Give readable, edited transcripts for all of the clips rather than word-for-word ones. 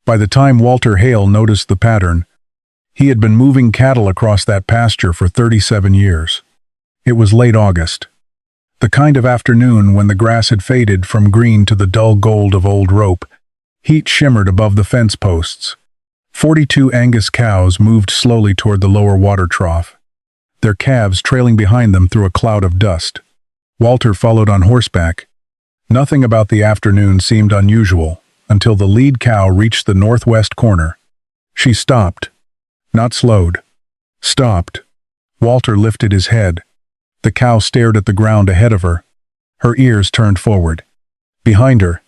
By the time Walter Hale noticed the pattern, he had been moving cattle across that pasture for 37 years. It was late August, the kind of afternoon when the grass had faded from green to the dull gold of old rope. Heat shimmered above the fence posts. 42 Angus cows moved slowly toward the lower water trough, their calves trailing behind them through a cloud of dust. Walter followed on horseback. Nothing about the afternoon seemed unusual until the lead cow reached the northwest corner. She stopped, not slowed. Stopped. Walter lifted his head. The cow stared at the ground ahead of her, her ears turned forward. Behind her,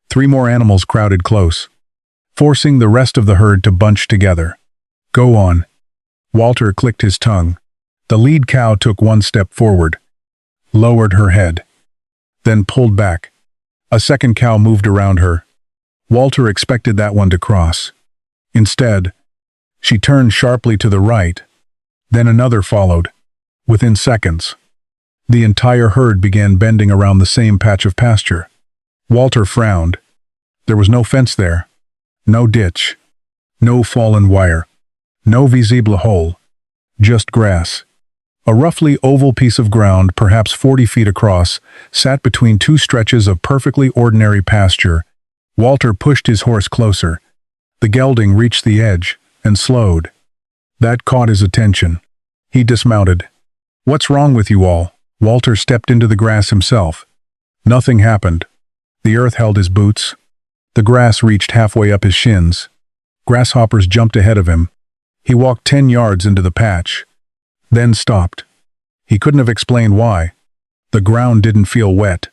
3 more animals crowded close, forcing the rest of the herd to bunch together. "Go on." Walter clicked his tongue. The lead cow took 1 step forward, lowered her head, then pulled back. A second cow moved around her. Walter expected that one to cross. Instead, she turned sharply to the right. Then another followed. Within seconds, the entire herd began bending around the same patch of pasture. Walter frowned. There was no fence there, no ditch, no fallen wire, no visible hole, just grass. A roughly oval piece of ground, perhaps 40 feet across, sat between 2 stretches of perfectly ordinary pasture. Walter pushed his horse closer. The gelding reached the edge and slowed. That caught his attention. He dismounted. "What's wrong with you all?" Walter stepped into the grass himself. Nothing happened. The earth held his boots. The grass reached halfway up his shins. Grasshoppers jumped ahead of him. He walked 10 yards into the patch, then stopped. He couldn't have explained why. The ground didn't feel wet,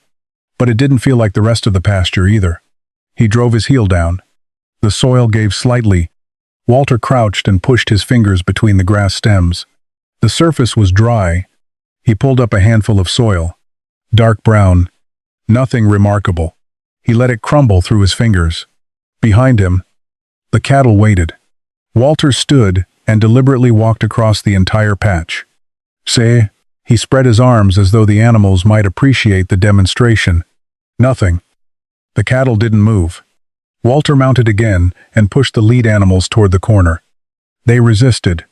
but it didn't feel like the rest of the pasture either. He drove his heel down. The soil gave slightly. Walter crouched and pushed his fingers between the grass stems. The surface was dry. He pulled up a handful of soil. Dark brown. Nothing remarkable. He let it crumble through his fingers. Behind him, the cattle waited. Walter stood and deliberately walked across the entire patch. "Say," he spread his arms as though the animals might appreciate the demonstration. Nothing. The cattle didn't move. Walter mounted again and pushed the lead animals toward the corner. They resisted.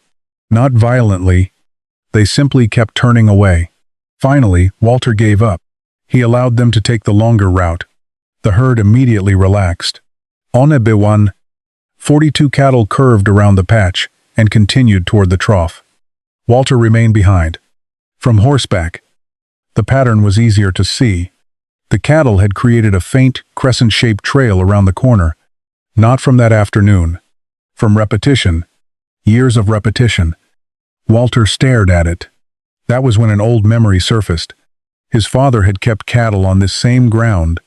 Not violently. They simply kept turning away. Finally, Walter gave up. He allowed them to take the longer route. The herd immediately relaxed. On a B1, 42 cattle curved around the patch and continued toward the trough. Walter remained behind. From horseback, the pattern was easier to see. The cattle had created a faint, crescent-shaped trail around the corner. Not from that afternoon. From repetition. Years of repetition. Walter stared at it. That was when an old memory surfaced. His father had kept cattle on this same ground.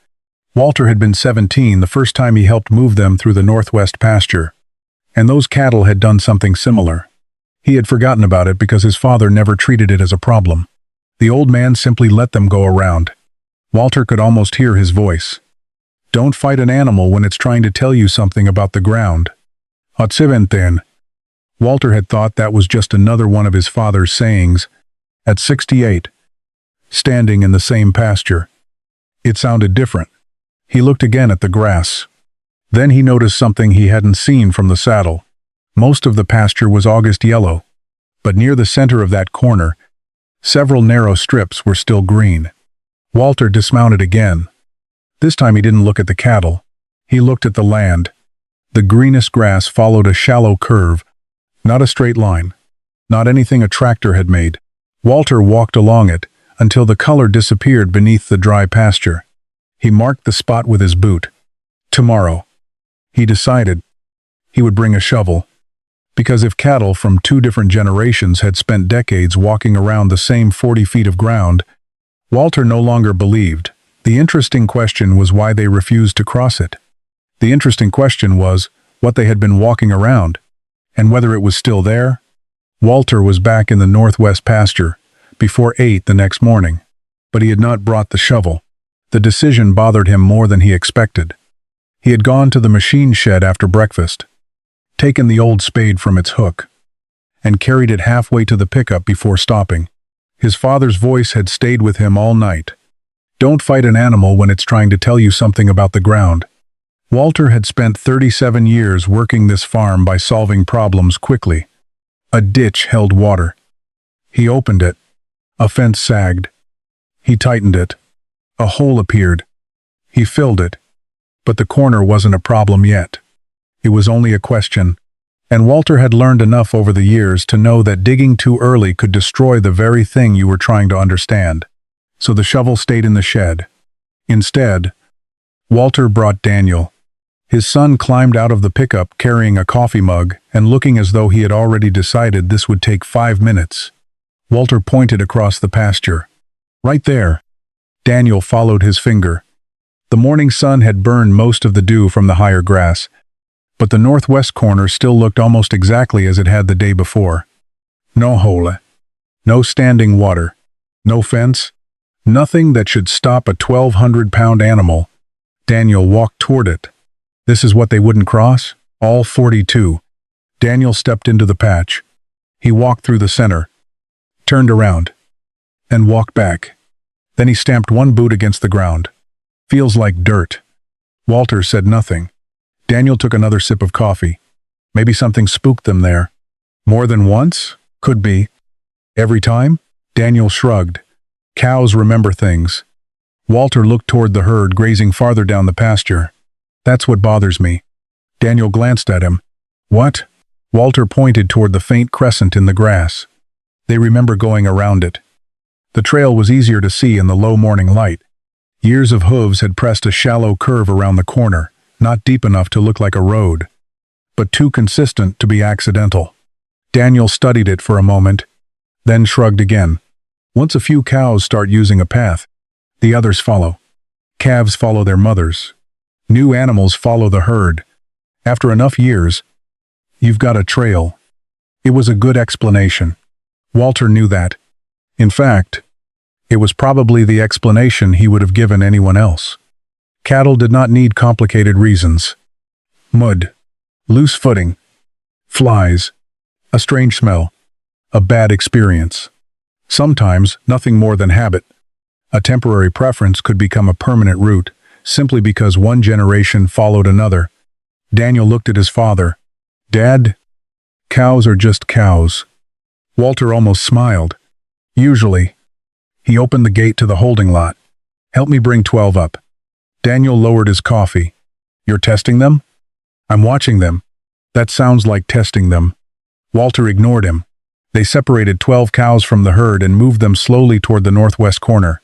Walter had been 17 the first time he helped move them through the northwest pasture. And those cattle had done something similar. He had forgotten about it because his father never treated it as a problem. The old man simply let them go around. Walter could almost hear his voice. "Don't fight an animal when it's trying to tell you something about the ground." Otsiventen. Walter had thought that was just another one of his father's sayings. At 68, standing in the same pasture, it sounded different. He looked again at the grass. Then he noticed something he hadn't seen from the saddle. Most of the pasture was August yellow, but near the center of that corner, several narrow strips were still green. Walter dismounted again. This time he didn't look at the cattle. He looked at the land. The greenest grass followed a shallow curve, not a straight line, not anything a tractor had made. Walter walked along it until the color disappeared beneath the dry pasture. He marked the spot with his boot. Tomorrow, he decided, he would bring a shovel. Because if cattle from 2 different generations had spent decades walking around the same 40 feet of ground, Walter no longer believed. The interesting question was why they refused to cross it. The interesting question was what they had been walking around, and whether it was still there. Walter was back in the northwest pasture before 8 the next morning, but he had not brought the shovel. The decision bothered him more than he expected. He had gone to the machine shed after breakfast, taken the old spade from its hook, and carried it halfway to the pickup before stopping. His father's voice had stayed with him all night. Don't fight an animal when it's trying to tell you something about the ground. Walter had spent 37 years working this farm by solving problems quickly. A ditch held water. He opened it. A fence sagged. He tightened it. A hole appeared. He filled it. But the corner wasn't a problem yet. It was only a question. And Walter had learned enough over the years to know that digging too early could destroy the very thing you were trying to understand. So the shovel stayed in the shed. Instead, Walter brought Daniel. His son climbed out of the pickup carrying a coffee mug and looking as though he had already decided this would take 5 minutes. Walter pointed across the pasture. Right there. Daniel followed his finger. The morning sun had burned most of the dew from the higher grass, but the northwest corner still looked almost exactly as it had the day before. No hole. No standing water. No fence. Nothing that should stop a 1,200-pound animal. Daniel walked toward it. This is what they wouldn't cross? All 42. Daniel stepped into the patch. He walked through the center, turned around, and walked back. Then he stamped one boot against the ground. Feels like dirt. Walter said nothing. Daniel took another sip of coffee. Maybe something spooked them there. More than once? Could be. Every time? Daniel shrugged. Cows remember things. Walter looked toward the herd grazing farther down the pasture. That's what bothers me. Daniel glanced at him. What? Walter pointed toward the faint crescent in the grass. They remember going around it. The trail was easier to see in the low morning light. Years of hooves had pressed a shallow curve around the corner, not deep enough to look like a road, but too consistent to be accidental. Daniel studied it for a moment, then shrugged again. Once a few cows start using a path, the others follow. Calves follow their mothers. New animals follow the herd. After enough years, you've got a trail. It was a good explanation. Walter knew that. In fact, it was probably the explanation he would have given anyone else. Cattle did not need complicated reasons. Mud, loose footing, flies, a strange smell, a bad experience. Sometimes nothing more than habit. A temporary preference could become a permanent root, simply because one generation followed another. Daniel looked at his father. Dad, cows are just cows. Walter almost smiled. Usually. He opened the gate to the holding lot. Help me bring 12 up. Daniel lowered his coffee. You're testing them? I'm watching them. That sounds like testing them. Walter ignored him. They separated 12 cows from the herd and moved them slowly toward the northwest corner.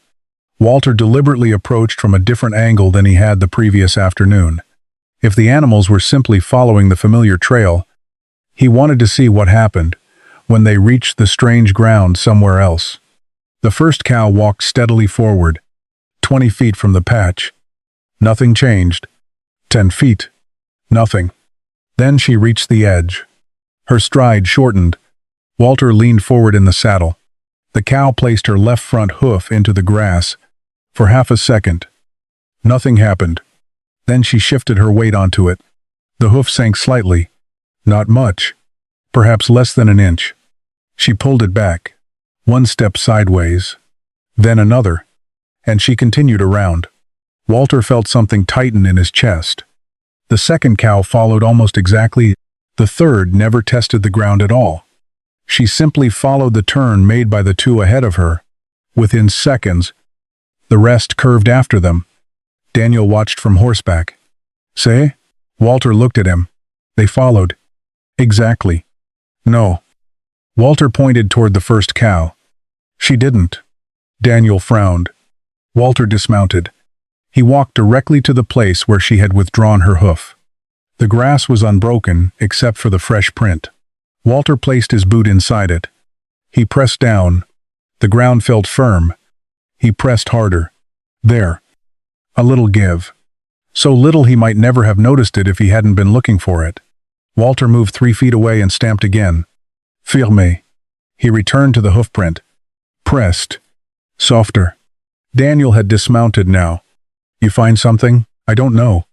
Walter deliberately approached from a different angle than he had the previous afternoon. If the animals were simply following the familiar trail, he wanted to see what happened when they reached the strange ground somewhere else. The first cow walked steadily forward, 20 feet from the patch. Nothing changed. 10 feet. Nothing. Then she reached the edge. Her stride shortened. Walter leaned forward in the saddle. The cow placed her left front hoof into the grass. For half a second, nothing happened. Then she shifted her weight onto it. The hoof sank slightly. Not much. Perhaps less than an inch. She pulled it back. One step sideways. Then another. And she continued around. Walter felt something tighten in his chest. The second cow followed almost exactly. The third never tested the ground at all. She simply followed the turn made by the two ahead of her. Within seconds, the rest curved after them. Daniel watched from horseback. Say? Walter looked at him. They followed. Exactly. No. Walter pointed toward the first cow. She didn't. Daniel frowned. Walter dismounted. He walked directly to the place where she had withdrawn her hoof. The grass was unbroken except for the fresh print. Walter placed his boot inside it. He pressed down. The ground felt firm. He pressed harder. There. A little give. So little he might never have noticed it if he hadn't been looking for it. Walter moved 3 feet away and stamped again. Firme. He returned to the hoofprint. Pressed. Softer. Daniel had dismounted now. You find something? I don't know.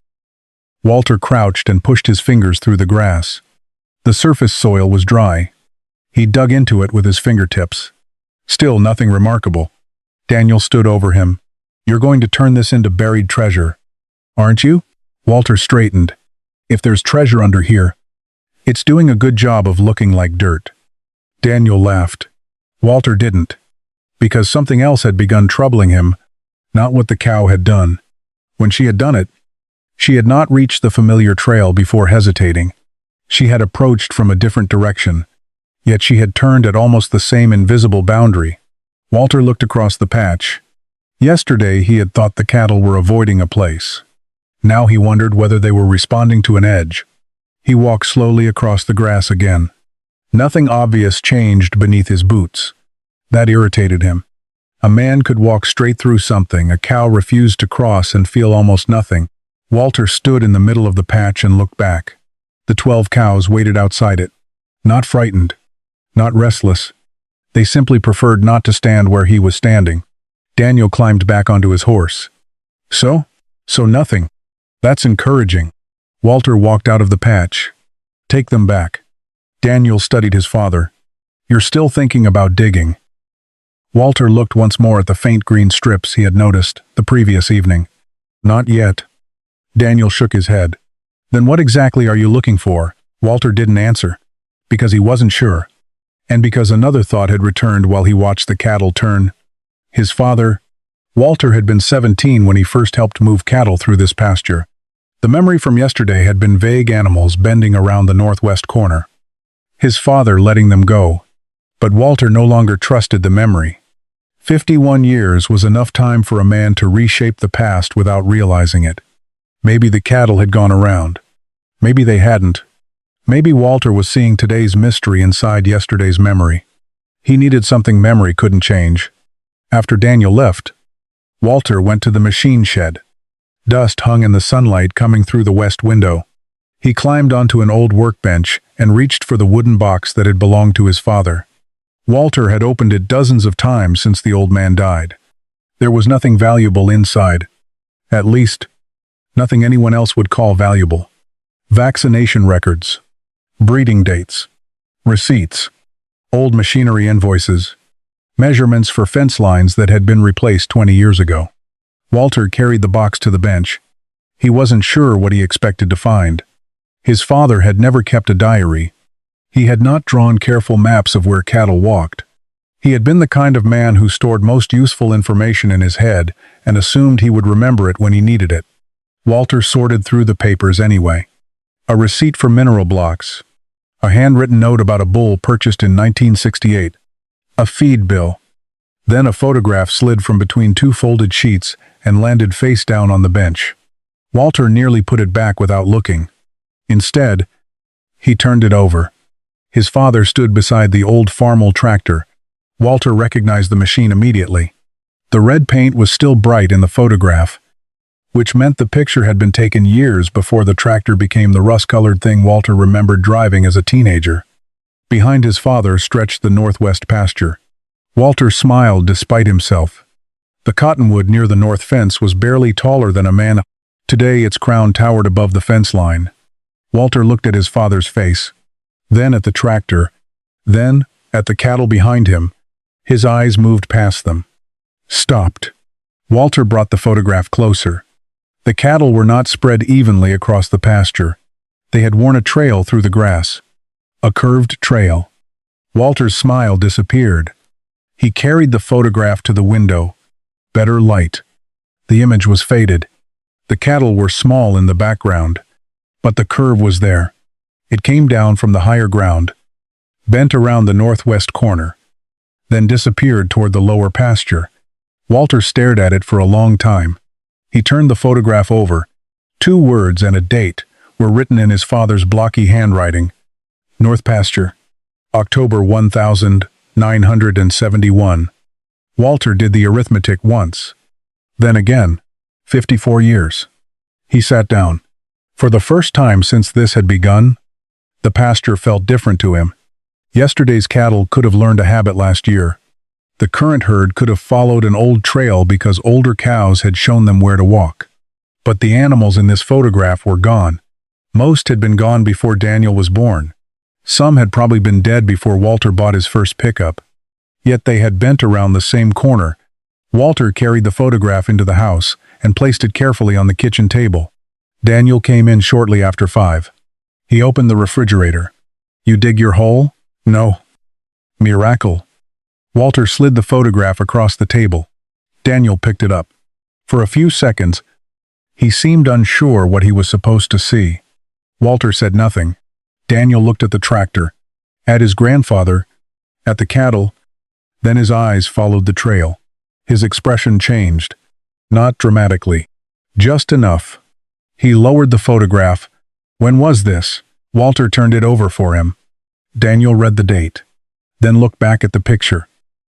Walter crouched and pushed his fingers through the grass. The surface soil was dry. He dug into it with his fingertips. Still nothing remarkable. Daniel stood over him. You're going to turn this into buried treasure, aren't you? Walter straightened. If there's treasure under here, it's doing a good job of looking like dirt. Daniel laughed. Walter didn't, because something else had begun troubling him, not what the cow had done. When she had done it, she had not reached the familiar trail before hesitating. She had approached from a different direction, yet she had turned at almost the same invisible boundary. Walter looked across the patch. Yesterday he had thought the cattle were avoiding a place. Now he wondered whether they were responding to an edge. He walked slowly across the grass again. Nothing obvious changed beneath his boots. That irritated him. A man could walk straight through something, a cow refused to cross and feel almost nothing. Walter stood in the middle of the patch and looked back. The 12 cows waited outside it. Not frightened. Not restless. They simply preferred not to stand where he was standing. Daniel climbed back onto his horse. So nothing. That's encouraging. Walter walked out of the patch. Take them back. Daniel studied his father. You're still thinking about digging. Walter looked once more at the faint green strips he had noticed the previous evening. Not yet. Daniel shook his head. Then what exactly are you looking for? Walter didn't answer, because he wasn't sure, and because another thought had returned while he watched the cattle turn. His father, Walter, had been 17 when he first helped move cattle through this pasture. The memory from yesterday had been vague animals bending around the northwest corner. His father letting them go, but Walter no longer trusted the memory. 51 years was enough time for a man to reshape the past without realizing it. Maybe the cattle had gone around. Maybe they hadn't. Maybe Walter was seeing today's mystery inside yesterday's memory. He needed something memory couldn't change. After Daniel left, Walter went to the machine shed. Dust hung in the sunlight coming through the west window. He climbed onto an old workbench and reached for the wooden box that had belonged to his father. Walter had opened it dozens of times since the old man died. There was nothing valuable inside. At least, nothing anyone else would call valuable. Vaccination records, breeding dates, receipts, old machinery invoices, measurements for fence lines that had been replaced 20 years ago. Walter carried the box to the bench. He wasn't sure what he expected to find. His father had never kept a diary. He had not drawn careful maps of where cattle walked. He had been the kind of man who stored most useful information in his head and assumed he would remember it when he needed it. Walter sorted through the papers anyway. A receipt for mineral blocks, a handwritten note about a bull purchased in 1968, a feed bill. Then a photograph slid from between two folded sheets and landed face down on the bench. Walter nearly put it back without looking. Instead, he turned it over. His father stood beside the old Farmall tractor. Walter recognized the machine immediately. The red paint was still bright in the photograph, which meant the picture had been taken years before the tractor became the rust-colored thing Walter remembered driving as a teenager. Behind his father stretched the northwest pasture. Walter smiled despite himself. The cottonwood near the north fence was barely taller than a man. Today its crown towered above the fence line. Walter looked at his father's face, then at the tractor, then at the cattle behind him. His eyes moved past them. Stopped. Walter brought the photograph closer. The cattle were not spread evenly across the pasture. They had worn a trail through the grass. A curved trail. Walter's smile disappeared. He carried the photograph to the window. Better light. The image was faded. The cattle were small in the background, but the curve was there. It came down from the higher ground, bent around the northwest corner, then disappeared toward the lower pasture. Walter stared at it for a long time. He turned the photograph over. 2 words and a date were written in his father's blocky handwriting. North Pasture, October 1971. Walter did the arithmetic once. Then again, 54 years. He sat down. For the first time since this had begun, the pasture felt different to him. Yesterday's cattle could have learned a habit last year. The current herd could have followed an old trail because older cows had shown them where to walk. But the animals in this photograph were gone. Most had been gone before Daniel was born. Some had probably been dead before Walter bought his first pickup. Yet they had bent around the same corner. Walter carried the photograph into the house and placed it carefully on the kitchen table. Daniel came in shortly after 5. He opened the refrigerator. You dig your hole? No. Miracle. Walter slid the photograph across the table. Daniel picked it up. For a few seconds, he seemed unsure what he was supposed to see. Walter said nothing. Daniel looked at the tractor, at his grandfather, at the cattle, then his eyes followed the trail. His expression changed. Not dramatically. Just enough. He lowered the photograph. When was this? Walter turned it over for him. Daniel read the date, then looked back at the picture.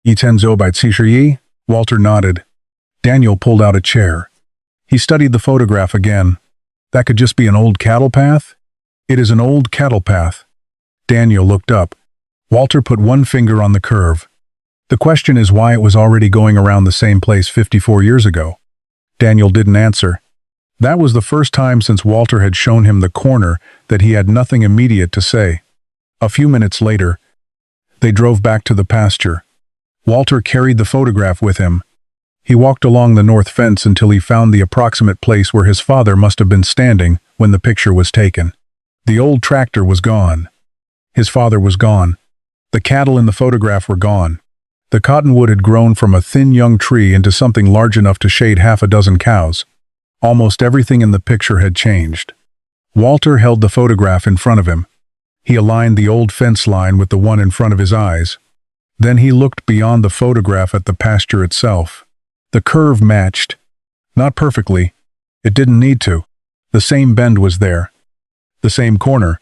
Itenzo by Tshishiyi? Walter nodded. Daniel pulled out a chair. He studied the photograph again. That could just be an old cattle path? It is an old cattle path. Daniel looked up. Walter put one finger on the curve. The question is why it was already going around the same place 54 years ago. Daniel didn't answer. That was the first time since Walter had shown him the corner that he had nothing immediate to say. A few minutes later, they drove back to the pasture. Walter carried the photograph with him. He walked along the north fence until he found the approximate place where his father must have been standing when the picture was taken. The old tractor was gone. His father was gone. The cattle in the photograph were gone. The cottonwood had grown from a thin young tree into something large enough to shade half a dozen cows. Almost everything in the picture had changed. Walter held the photograph in front of him. He aligned the old fence line with the one in front of his eyes. Then he looked beyond the photograph at the pasture itself. The curve matched. Not perfectly. It didn't need to. The same bend was there. The same corner.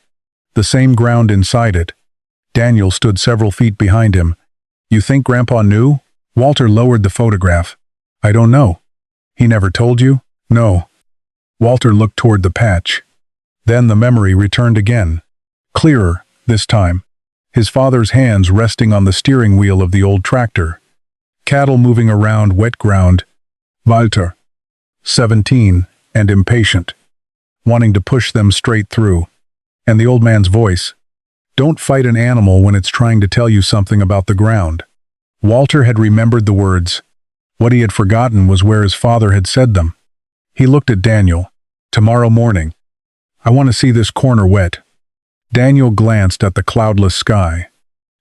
The same ground inside it. Daniel stood several feet behind him. You think Grandpa knew? Walter lowered the photograph. I don't know. He never told you? No. Walter looked toward the patch. Then the memory returned again. Clearer, this time. His father's hands resting on the steering wheel of the old tractor. Cattle moving around wet ground. Walter. 17, and impatient. Wanting to push them straight through. And the old man's voice. Don't fight an animal when it's trying to tell you something about the ground. Walter had remembered the words. What he had forgotten was where his father had said them. He looked at Daniel. Tomorrow morning. I want to see this corner wet. Daniel glanced at the cloudless sky.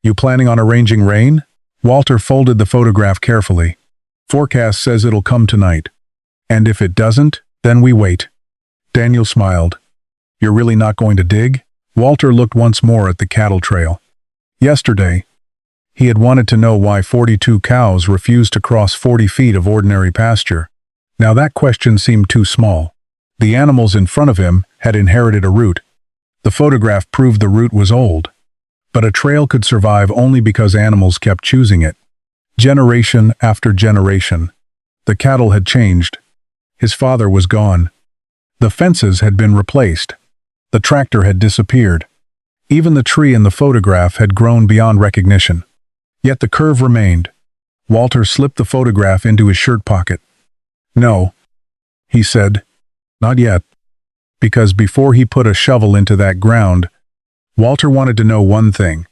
You planning on arranging rain? Walter folded the photograph carefully. Forecast says it'll come tonight. And if it doesn't, then we wait. Daniel smiled. You're really not going to dig? Walter looked once more at the cattle trail. Yesterday, he had wanted to know why 42 cows refused to cross 40 feet of ordinary pasture. Now that question seemed too small. The animals in front of him had inherited a route. The photograph proved the route was old. But a trail could survive only because animals kept choosing it. Generation after generation. The cattle had changed. His father was gone. The fences had been replaced. The tractor had disappeared. Even the tree in the photograph had grown beyond recognition. Yet the curve remained. Walter slipped the photograph into his shirt pocket. No, he said, not yet. Because before he put a shovel into that ground, Walter wanted to know one thing,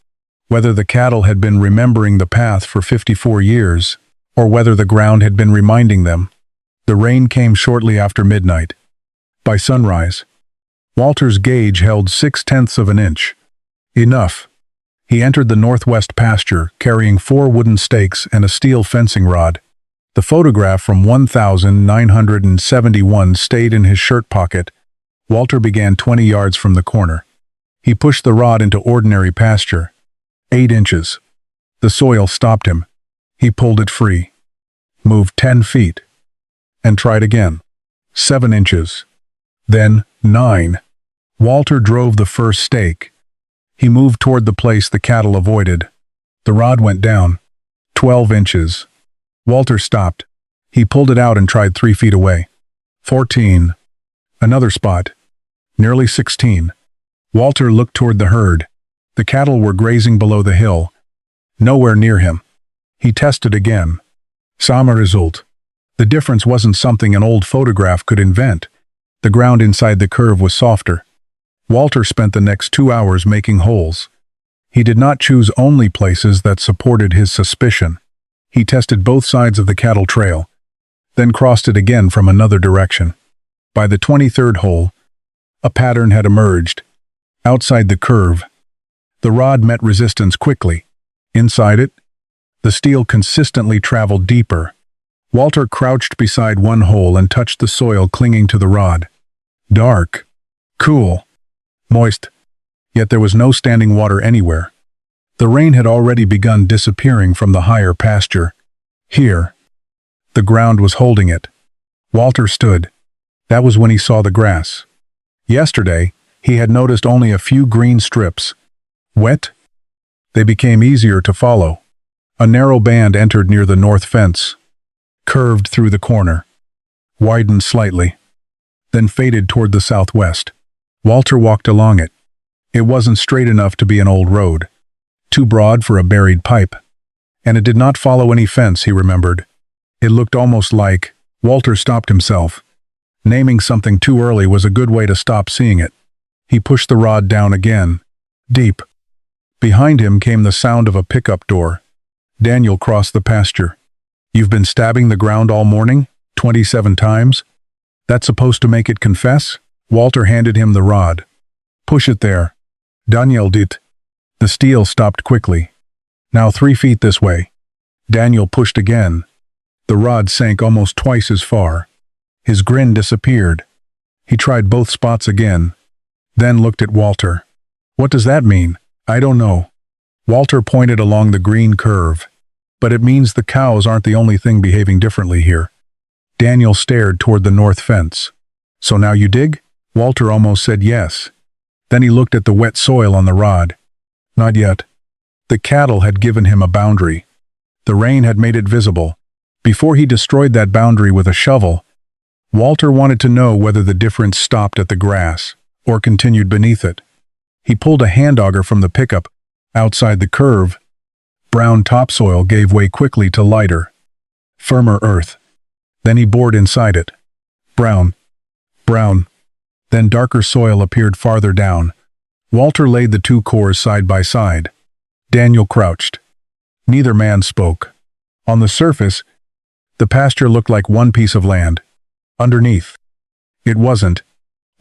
whether the cattle had been remembering the path for 54 years, or whether the ground had been reminding them. The rain came shortly after midnight. By sunrise, Walter's gauge held 0.6 of an inch. Enough. He entered the northwest pasture, carrying 4 wooden stakes and a steel fencing rod. The photograph from 1971 stayed in his shirt pocket. Walter began 20 yards from the corner. He pushed the rod into ordinary pasture. 8 inches. The soil stopped him. He pulled it free. Moved 10 feet. And tried again. 7 inches. Then 9. Walter drove the first stake. He moved toward the place the cattle avoided. The rod went down. 12 inches. Walter stopped. He pulled it out and tried 3 feet away. 14. Another spot. Nearly 16. Walter looked toward the herd. The cattle were grazing below the hill. Nowhere near him. He tested again. Sama result. The difference wasn't something an old photograph could invent. The ground inside the curve was softer. Walter spent the next 2 hours making holes. He did not choose only places that supported his suspicion. He tested both sides of the cattle trail, then crossed it again from another direction. By the 23rd hole, A pattern had emerged. Outside the curve, the rod met resistance quickly. Inside it, the steel consistently traveled deeper. Walter crouched beside one hole and touched the soil clinging to the rod. Dark, cool, moist, yet there was no standing water anywhere. The rain had already begun disappearing from the higher pasture. Here, the ground was holding it. Walter stood. That was when he saw the grass. Yesterday, he had noticed only a few green strips. Wet? They became easier to follow. A narrow band entered near the north fence, curved through the corner, widened slightly, then faded toward the southwest. Walter walked along it. It wasn't straight enough to be an old road, too broad for a buried pipe, and it did not follow any fence, he remembered. It looked almost like— Walter stopped himself. Naming something too early was a good way to stop seeing it. He pushed the rod down again, deep. Behind him came the sound of a pickup door. Daniel crossed the pasture. "You've been stabbing the ground all morning? 27 times? That's supposed to make it confess?" Walter handed him the rod. "Push it there." Daniel did. The steel stopped quickly. "Now 3 feet this way." Daniel pushed again. The rod sank almost twice as far. His grin disappeared. He tried both spots again, then looked at Walter. "What does that mean?" "I don't know." Walter pointed along the green curve. "But it means the cows aren't the only thing behaving differently here." Daniel stared toward the north fence. "So now you dig?" Walter almost said yes. Then he looked at the wet soil on the rod. Not yet. The cattle had given him a boundary. The rain had made it visible. Before he destroyed that boundary with a shovel, Walter wanted to know whether the difference stopped at the grass or continued beneath it. He pulled a hand auger from the pickup. Outside the curve, brown topsoil gave way quickly to lighter, firmer earth. Then he bored inside it. Brown. Then darker soil appeared farther down. Walter laid the two cores side by side. Daniel crouched. Neither man spoke. On the surface, the pasture looked like one piece of land. Underneath, it wasn't.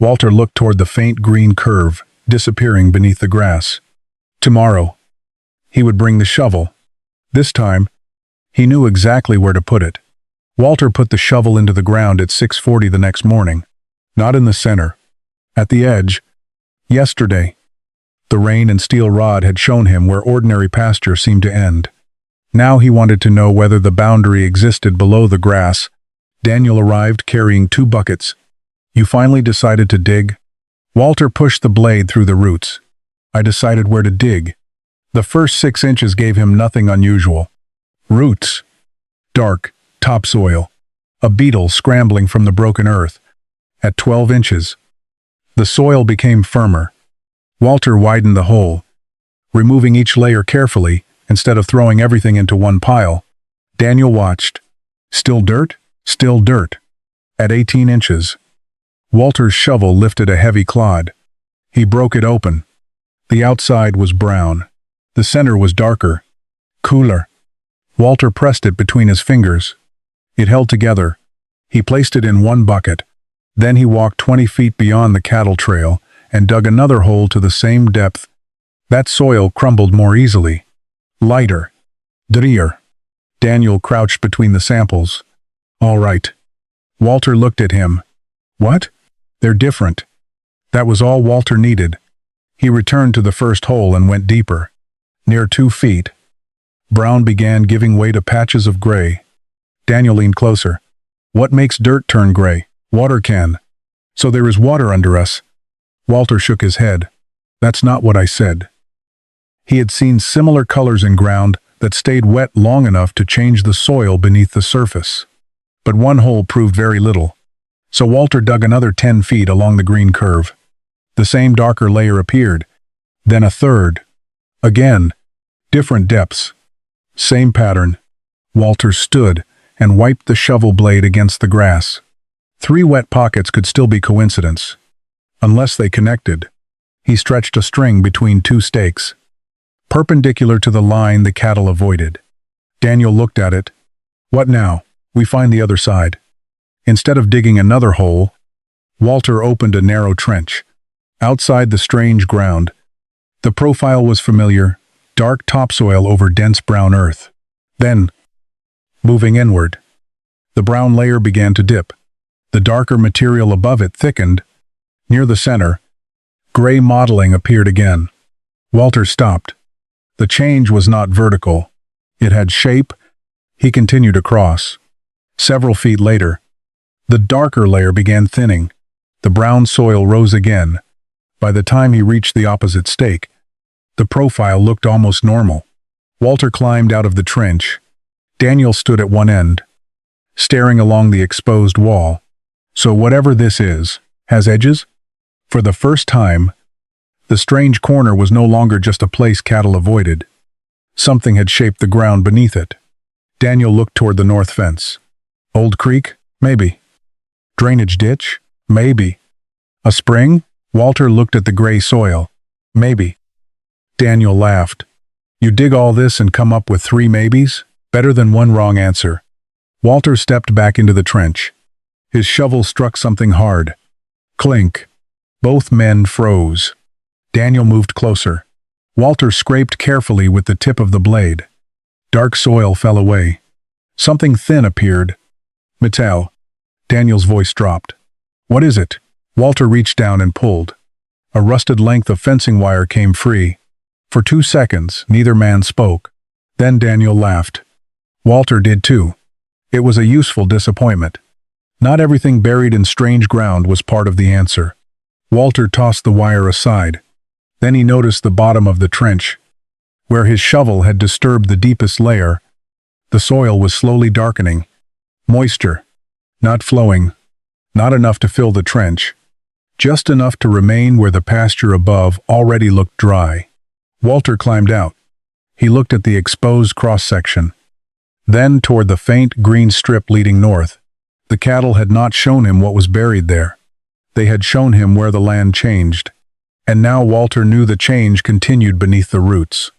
Walter looked toward the faint green curve, disappearing beneath the grass. Tomorrow, he would bring the shovel. This time, he knew exactly where to put it. Walter put the shovel into the ground at 6:40 the next morning. Not in the center. At the edge. Yesterday, the rain and steel rod had shown him where ordinary pasture seemed to end. Now he wanted to know whether the boundary existed below the grass. Daniel arrived carrying 2 buckets. "You finally decided to dig?" Walter pushed the blade through the roots. "I decided where to dig." The first 6 inches gave him nothing unusual. Roots. Dark, topsoil. A beetle scrambling from the broken earth. At 12 inches, the soil became firmer. Walter widened the hole, removing each layer carefully instead of throwing everything into one pile. Daniel watched. Still dirt? Still dirt. At 18 inches, Walter's shovel lifted a heavy clod. He broke it open. The outside was brown. The center was darker, cooler. Walter pressed it between his fingers. It held together. He placed it in one bucket. Then he walked 20 feet beyond the cattle trail and dug another hole to the same depth. That soil crumbled more easily. Lighter. Drier. Daniel crouched between the samples. "All right." Walter looked at him. "What?" "They're different." That was all Walter needed. He returned to the first hole and went deeper. Near 2 feet, brown began giving way to patches of gray. Daniel leaned closer. "What makes dirt turn gray?" "Water can." "So there is water under us." Walter shook his head. "That's not what I said." He had seen similar colors in ground that stayed wet long enough to change the soil beneath the surface. But one hole proved very little. So Walter dug another 10 feet along the green curve. The same darker layer appeared. Then a third. Again. Different depths. Same pattern. Walter stood and wiped the shovel blade against the grass. 3 wet pockets could still be coincidence. Unless they connected. He stretched a string between 2 stakes, perpendicular to the line the cattle avoided. Daniel looked at it. "What now?" "We find the other side." Instead of digging another hole, Walter opened a narrow trench. Outside the strange ground, the profile was familiar, dark topsoil over dense brown earth. Then, moving inward, the brown layer began to dip. The darker material above it thickened. Near the center, gray mottling appeared again. Walter stopped. The change was not vertical. It had shape. He continued across. Several feet later, the darker layer began thinning. The brown soil rose again. By the time he reached the opposite stake, the profile looked almost normal. Walter climbed out of the trench. Daniel stood at one end, staring along the exposed wall. So whatever this is, has edges? For the first time, the strange corner was no longer just a place cattle avoided. Something had shaped the ground beneath it. Daniel looked toward the north fence. Old creek? Maybe. Drainage ditch? Maybe. A spring? Walter looked at the gray soil. Maybe. Daniel laughed. You dig all this and come up with 3 maybes? Better than one wrong answer. Walter stepped back into the trench. His shovel struck something hard. Clink. Both men froze. Daniel moved closer. Walter scraped carefully with the tip of the blade. Dark soil fell away. Something thin appeared. Metal. Daniel's voice dropped. What is it? Walter reached down and pulled. A rusted length of fencing wire came free. For 2 seconds, neither man spoke. Then Daniel laughed. Walter did too. It was a useful disappointment. Not everything buried in strange ground was part of the answer. Walter tossed the wire aside. Then he noticed the bottom of the trench. Where his shovel had disturbed the deepest layer, the soil was slowly darkening. Moisture. Not flowing. Not enough to fill the trench. Just enough to remain where the pasture above already looked dry. Walter climbed out. He looked at the exposed cross-section. Then toward the faint green strip leading north. The cattle had not shown him what was buried there. They had shown him where the land changed. And now Walter knew the change continued beneath the roots.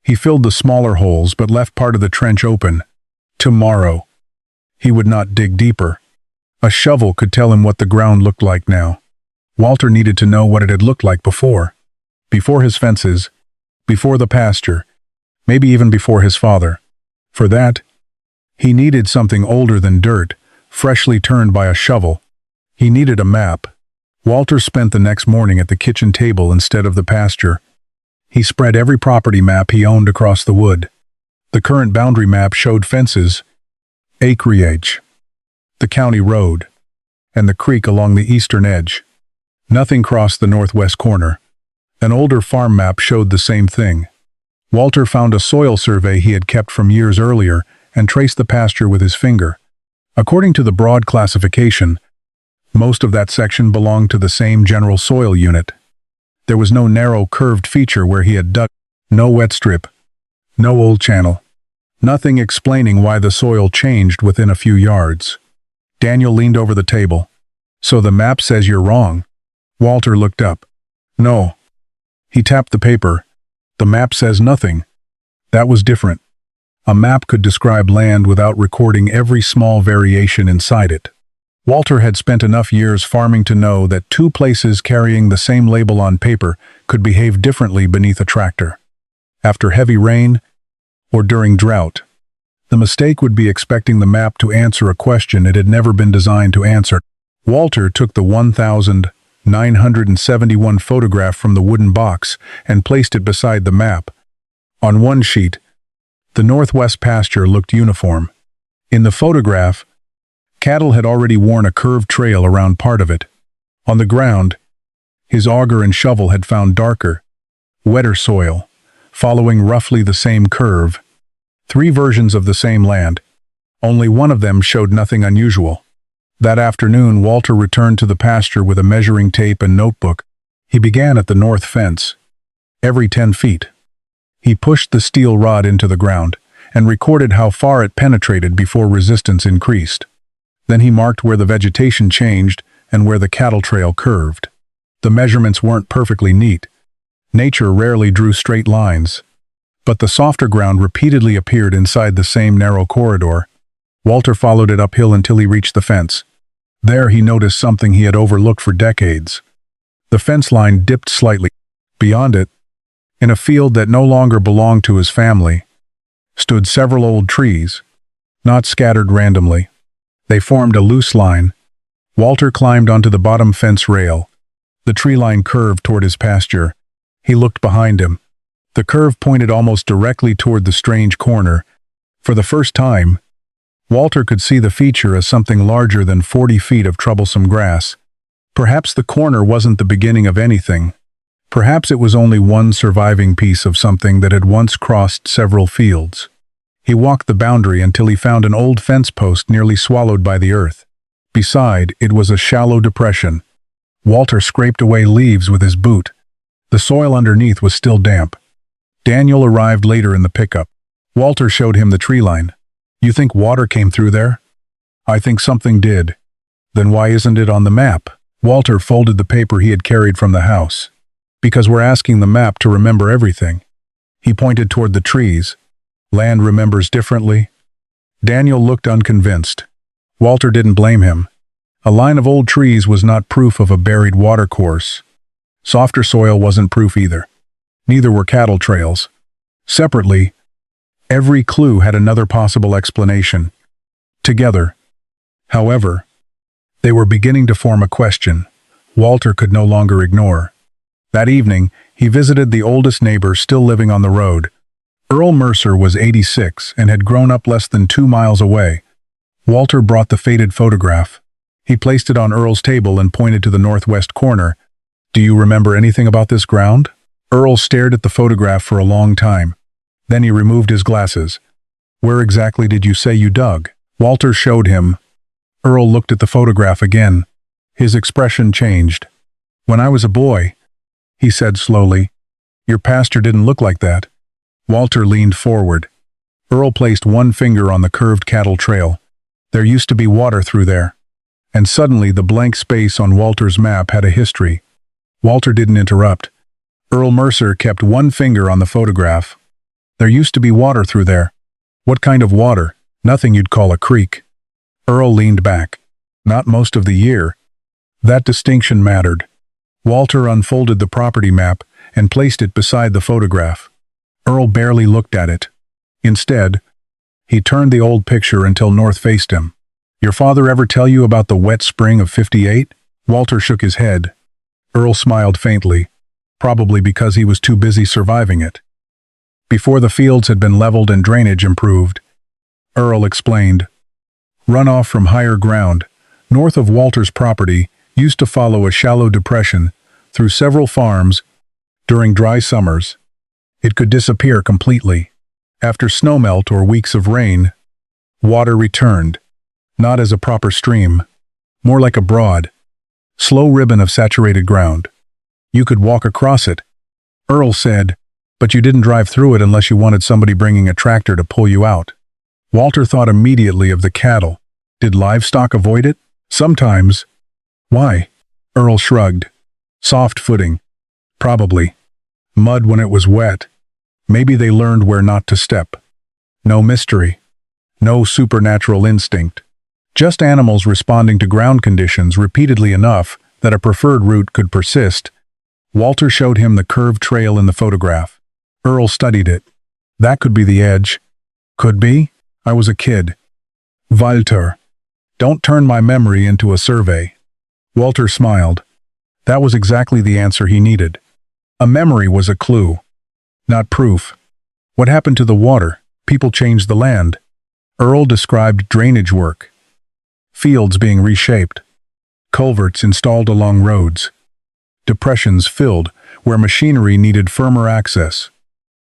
He filled the smaller holes but left part of the trench open. Tomorrow, he would not dig deeper. A shovel could tell him what the ground looked like now. Walter needed to know what it had looked like before. Before his fences, before the pasture, maybe even before his father. For that, he needed something older than dirt, freshly turned by a shovel. He needed a map. Walter spent the next morning at the kitchen table instead of the pasture. He spread every property map he owned across the wood. The current boundary map showed fences, acreage, the county road, and the creek along the eastern edge. Nothing crossed the northwest corner. An older farm map showed the same thing. Walter found a soil survey he had kept from years earlier and traced the pasture with his finger. According to the broad classification, most of that section belonged to the same general soil unit. There was no narrow curved feature where he had dug, no wet strip, no old channel, nothing explaining why the soil changed within a few yards. Daniel leaned over the table. So the map says you're wrong. Walter looked up. No. He tapped the paper. The map says nothing. That was different. A map could describe land without recording every small variation inside it. Walter had spent enough years farming to know that 2 places carrying the same label on paper could behave differently beneath a tractor. After heavy rain, or during drought. The mistake would be expecting the map to answer a question it had never been designed to answer. Walter took the 1,971 photograph from the wooden box and placed it beside the map. On one sheet, the northwest pasture looked uniform. In the photograph, cattle had already worn a curved trail around part of it. On the ground, his auger and shovel had found darker, wetter soil, following roughly the same curve. 3 versions of the same land. Only one of them showed nothing unusual. That afternoon, Walter returned to the pasture with a measuring tape and notebook. He began at the north fence. Every 10 feet. He pushed the steel rod into the ground and recorded how far it penetrated before resistance increased. Then he marked where the vegetation changed and where the cattle trail curved. The measurements weren't perfectly neat. Nature rarely drew straight lines. But the softer ground repeatedly appeared inside the same narrow corridor. Walter followed it uphill until he reached the fence. There he noticed something he had overlooked for decades. The fence line dipped slightly. Beyond it, in a field that no longer belonged to his family, stood several old trees, not scattered randomly. They formed a loose line. Walter climbed onto the bottom fence rail. The tree line curved toward his pasture. He looked behind him. The curve pointed almost directly toward the strange corner. For the first time, Walter could see the feature as something larger than 40 feet of troublesome grass. Perhaps the corner wasn't the beginning of anything. Perhaps it was only one surviving piece of something that had once crossed several fields. He walked the boundary until he found an old fence post nearly swallowed by the earth. Beside, it was a shallow depression. Walter scraped away leaves with his boot. The soil underneath was still damp. Daniel arrived later in the pickup. Walter showed him the tree line. "You think water came through there?" "I think something did." "Then why isn't it on the map?" Walter folded the paper he had carried from the house. "Because we're asking the map to remember everything." He pointed toward the trees. "Land remembers differently." Daniel looked unconvinced. Walter didn't blame him. A line of old trees was not proof of a buried watercourse. Softer soil wasn't proof either. Neither were cattle trails. Separately, every clue had another possible explanation. Together, however, they were beginning to form a question Walter could no longer ignore. That evening, he visited the oldest neighbor still living on the road. Earl Mercer was 86 and had grown up less than 2 miles away. Walter brought the faded photograph. He placed it on Earl's table and pointed to the northwest corner. "Do you remember anything about this ground?" Earl stared at the photograph for a long time. Then he removed his glasses. "Where exactly did you say you dug?" Walter showed him. Earl looked at the photograph again. His expression changed. "When I was a boy," he said slowly, "your pasture didn't look like that." Walter leaned forward. Earl placed one finger on the curved cattle trail. "There used to be water through there." And suddenly the blank space on Walter's map had a history. Walter didn't interrupt. Earl Mercer kept one finger on the photograph. "There used to be water through there." "What kind of water?" "Nothing you'd call a creek." Earl leaned back. "Not most of the year." That distinction mattered. Walter unfolded the property map and placed it beside the photograph. Earl barely looked at it. Instead, he turned the old picture until north faced him. "Your father ever tell you about the wet spring of '58? Walter shook his head. Earl smiled faintly, probably because he was too busy surviving it. Before the fields had been leveled and drainage improved, Earl explained. Runoff from higher ground, north of Walter's property, used to follow a shallow depression through several farms during dry summers. It could disappear completely. After snowmelt or weeks of rain, water returned, not as a proper stream, more like a broad, slow ribbon of saturated ground. You could walk across it, Earl said, but you didn't drive through it unless you wanted somebody bringing a tractor to pull you out. Walter thought immediately of the cattle. Did livestock avoid it? Sometimes. Why? Earl shrugged. Soft footing. Probably. Mud when it was wet. Maybe they learned where not to step. No mystery. No supernatural instinct. Just animals responding to ground conditions repeatedly enough that a preferred route could persist. Walter showed him the curved trail in the photograph. Earl studied it. That could be the edge. Could be? I was a kid. Walter. Don't turn my memory into a survey. Walter smiled. That was exactly the answer he needed. A memory was a clue, not proof. What happened to the water? People changed the land. Earl described drainage work. Fields being reshaped. Culverts installed along roads. Depressions filled where machinery needed firmer access.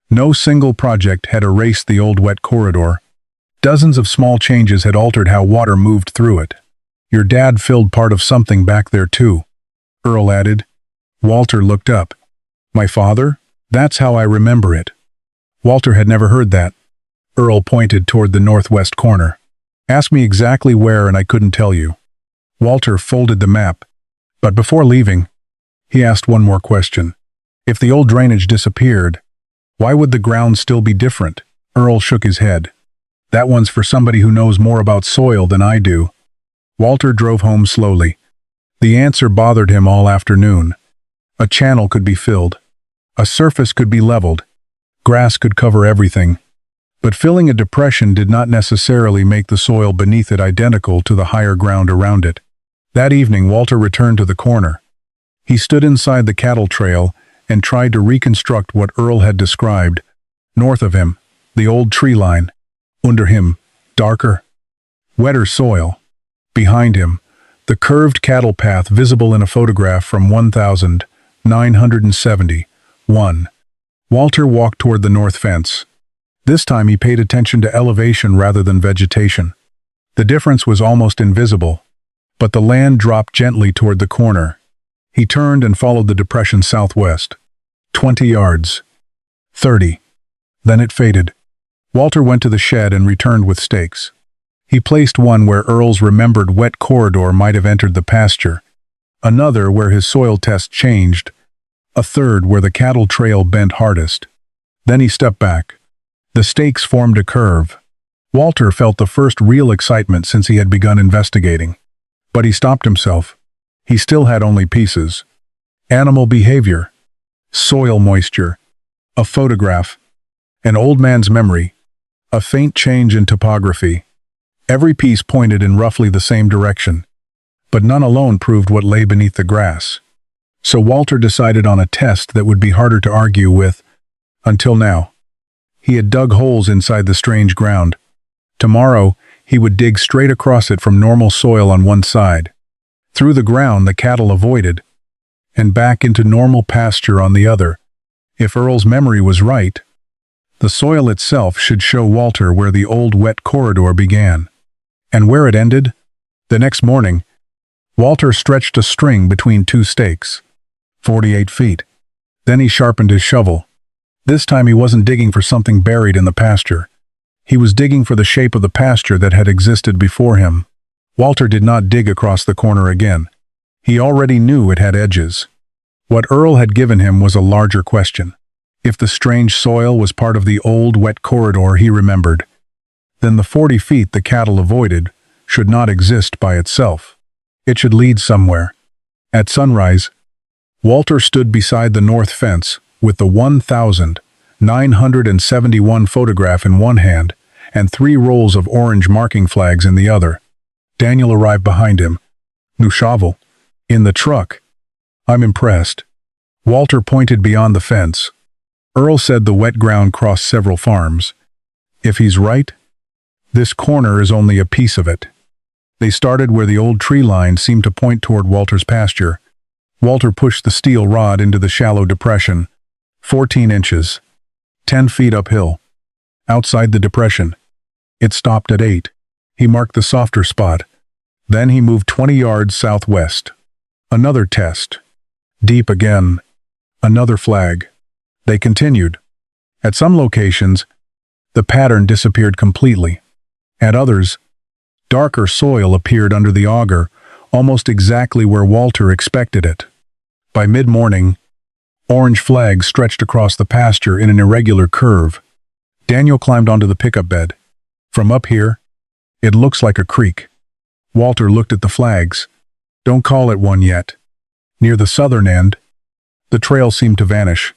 No single project had erased the old wet corridor. Dozens of small changes had altered how water moved through it. Your dad filled part of something back there too, Earl added. Walter looked up. My father? That's how I remember it. Walter had never heard that. Earl pointed toward the northwest corner. Ask me exactly where and I couldn't tell you. Walter folded the map. But before leaving, he asked one more question. If the old drainage disappeared, why would the ground still be different? Earl shook his head. That one's for somebody who knows more about soil than I do. Walter drove home slowly. The answer bothered him all afternoon. A channel could be filled. A surface could be leveled. Grass could cover everything. But filling a depression did not necessarily make the soil beneath it identical to the higher ground around it. That evening, Walter returned to the corner. He stood inside the cattle trail and tried to reconstruct what Earl had described. North of him, the old tree line. Under him, darker, wetter soil. Behind him, the curved cattle path visible in a photograph from 1971. Walter walked toward the north fence. This time he paid attention to elevation rather than vegetation. The difference was almost invisible, but the land dropped gently toward the corner. He turned and followed the depression southwest. 20 yards. 30. Then it faded. Walter went to the shed and returned with stakes. He placed one where Earl's remembered wet corridor might have entered the pasture, another where his soil test changed, a third where the cattle trail bent hardest. Then he stepped back. The stakes formed a curve. Walter felt the first real excitement since he had begun investigating. But he stopped himself. He still had only pieces. Animal behavior, soil moisture, a photograph, an old man's memory, a faint change in topography. Every piece pointed in roughly the same direction, but none alone proved what lay beneath the grass. So Walter decided on a test that would be harder to argue with. Until now, he had dug holes inside the strange ground. Tomorrow, he would dig straight across it from normal soil on one side. Through the ground the cattle avoided, and back into normal pasture on the other. If Earl's memory was right, the soil itself should show Walter where the old wet corridor began. And where it ended? The next morning, Walter stretched a string between two stakes. 48 feet. Then he sharpened his shovel. This time he wasn't digging for something buried in the pasture. He was digging for the shape of the pasture that had existed before him. Walter did not dig across the corner again. He already knew it had edges. What Earl had given him was a larger question. If the strange soil was part of the old wet corridor he remembered, then the 40 feet the cattle avoided should not exist by itself. It should lead somewhere. At sunrise, Walter stood beside the north fence with the 1971 photograph in one hand and 3 rolls of orange marking flags in the other. Daniel arrived behind him. "New shovel. In the truck." "I'm impressed." Walter pointed beyond the fence. Earl said the wet ground crossed several farms. If he's right, this corner is only a piece of it. They started where the old tree line seemed to point toward Walter's pasture. Walter pushed the steel rod into the shallow depression. 14 inches. 10 feet uphill. Outside the depression, it stopped at 8. He marked the softer spot. Then he moved 20 yards southwest. Another test. Deep again. Another flag. They continued. At some locations, the pattern disappeared completely. At others, darker soil appeared under the auger, almost exactly where Walter expected it. By mid-morning, orange flags stretched across the pasture in an irregular curve. Daniel climbed onto the pickup bed. From up here, it looks like a creek. Walter looked at the flags. Don't call it one yet. Near the southern end, the trail seemed to vanish.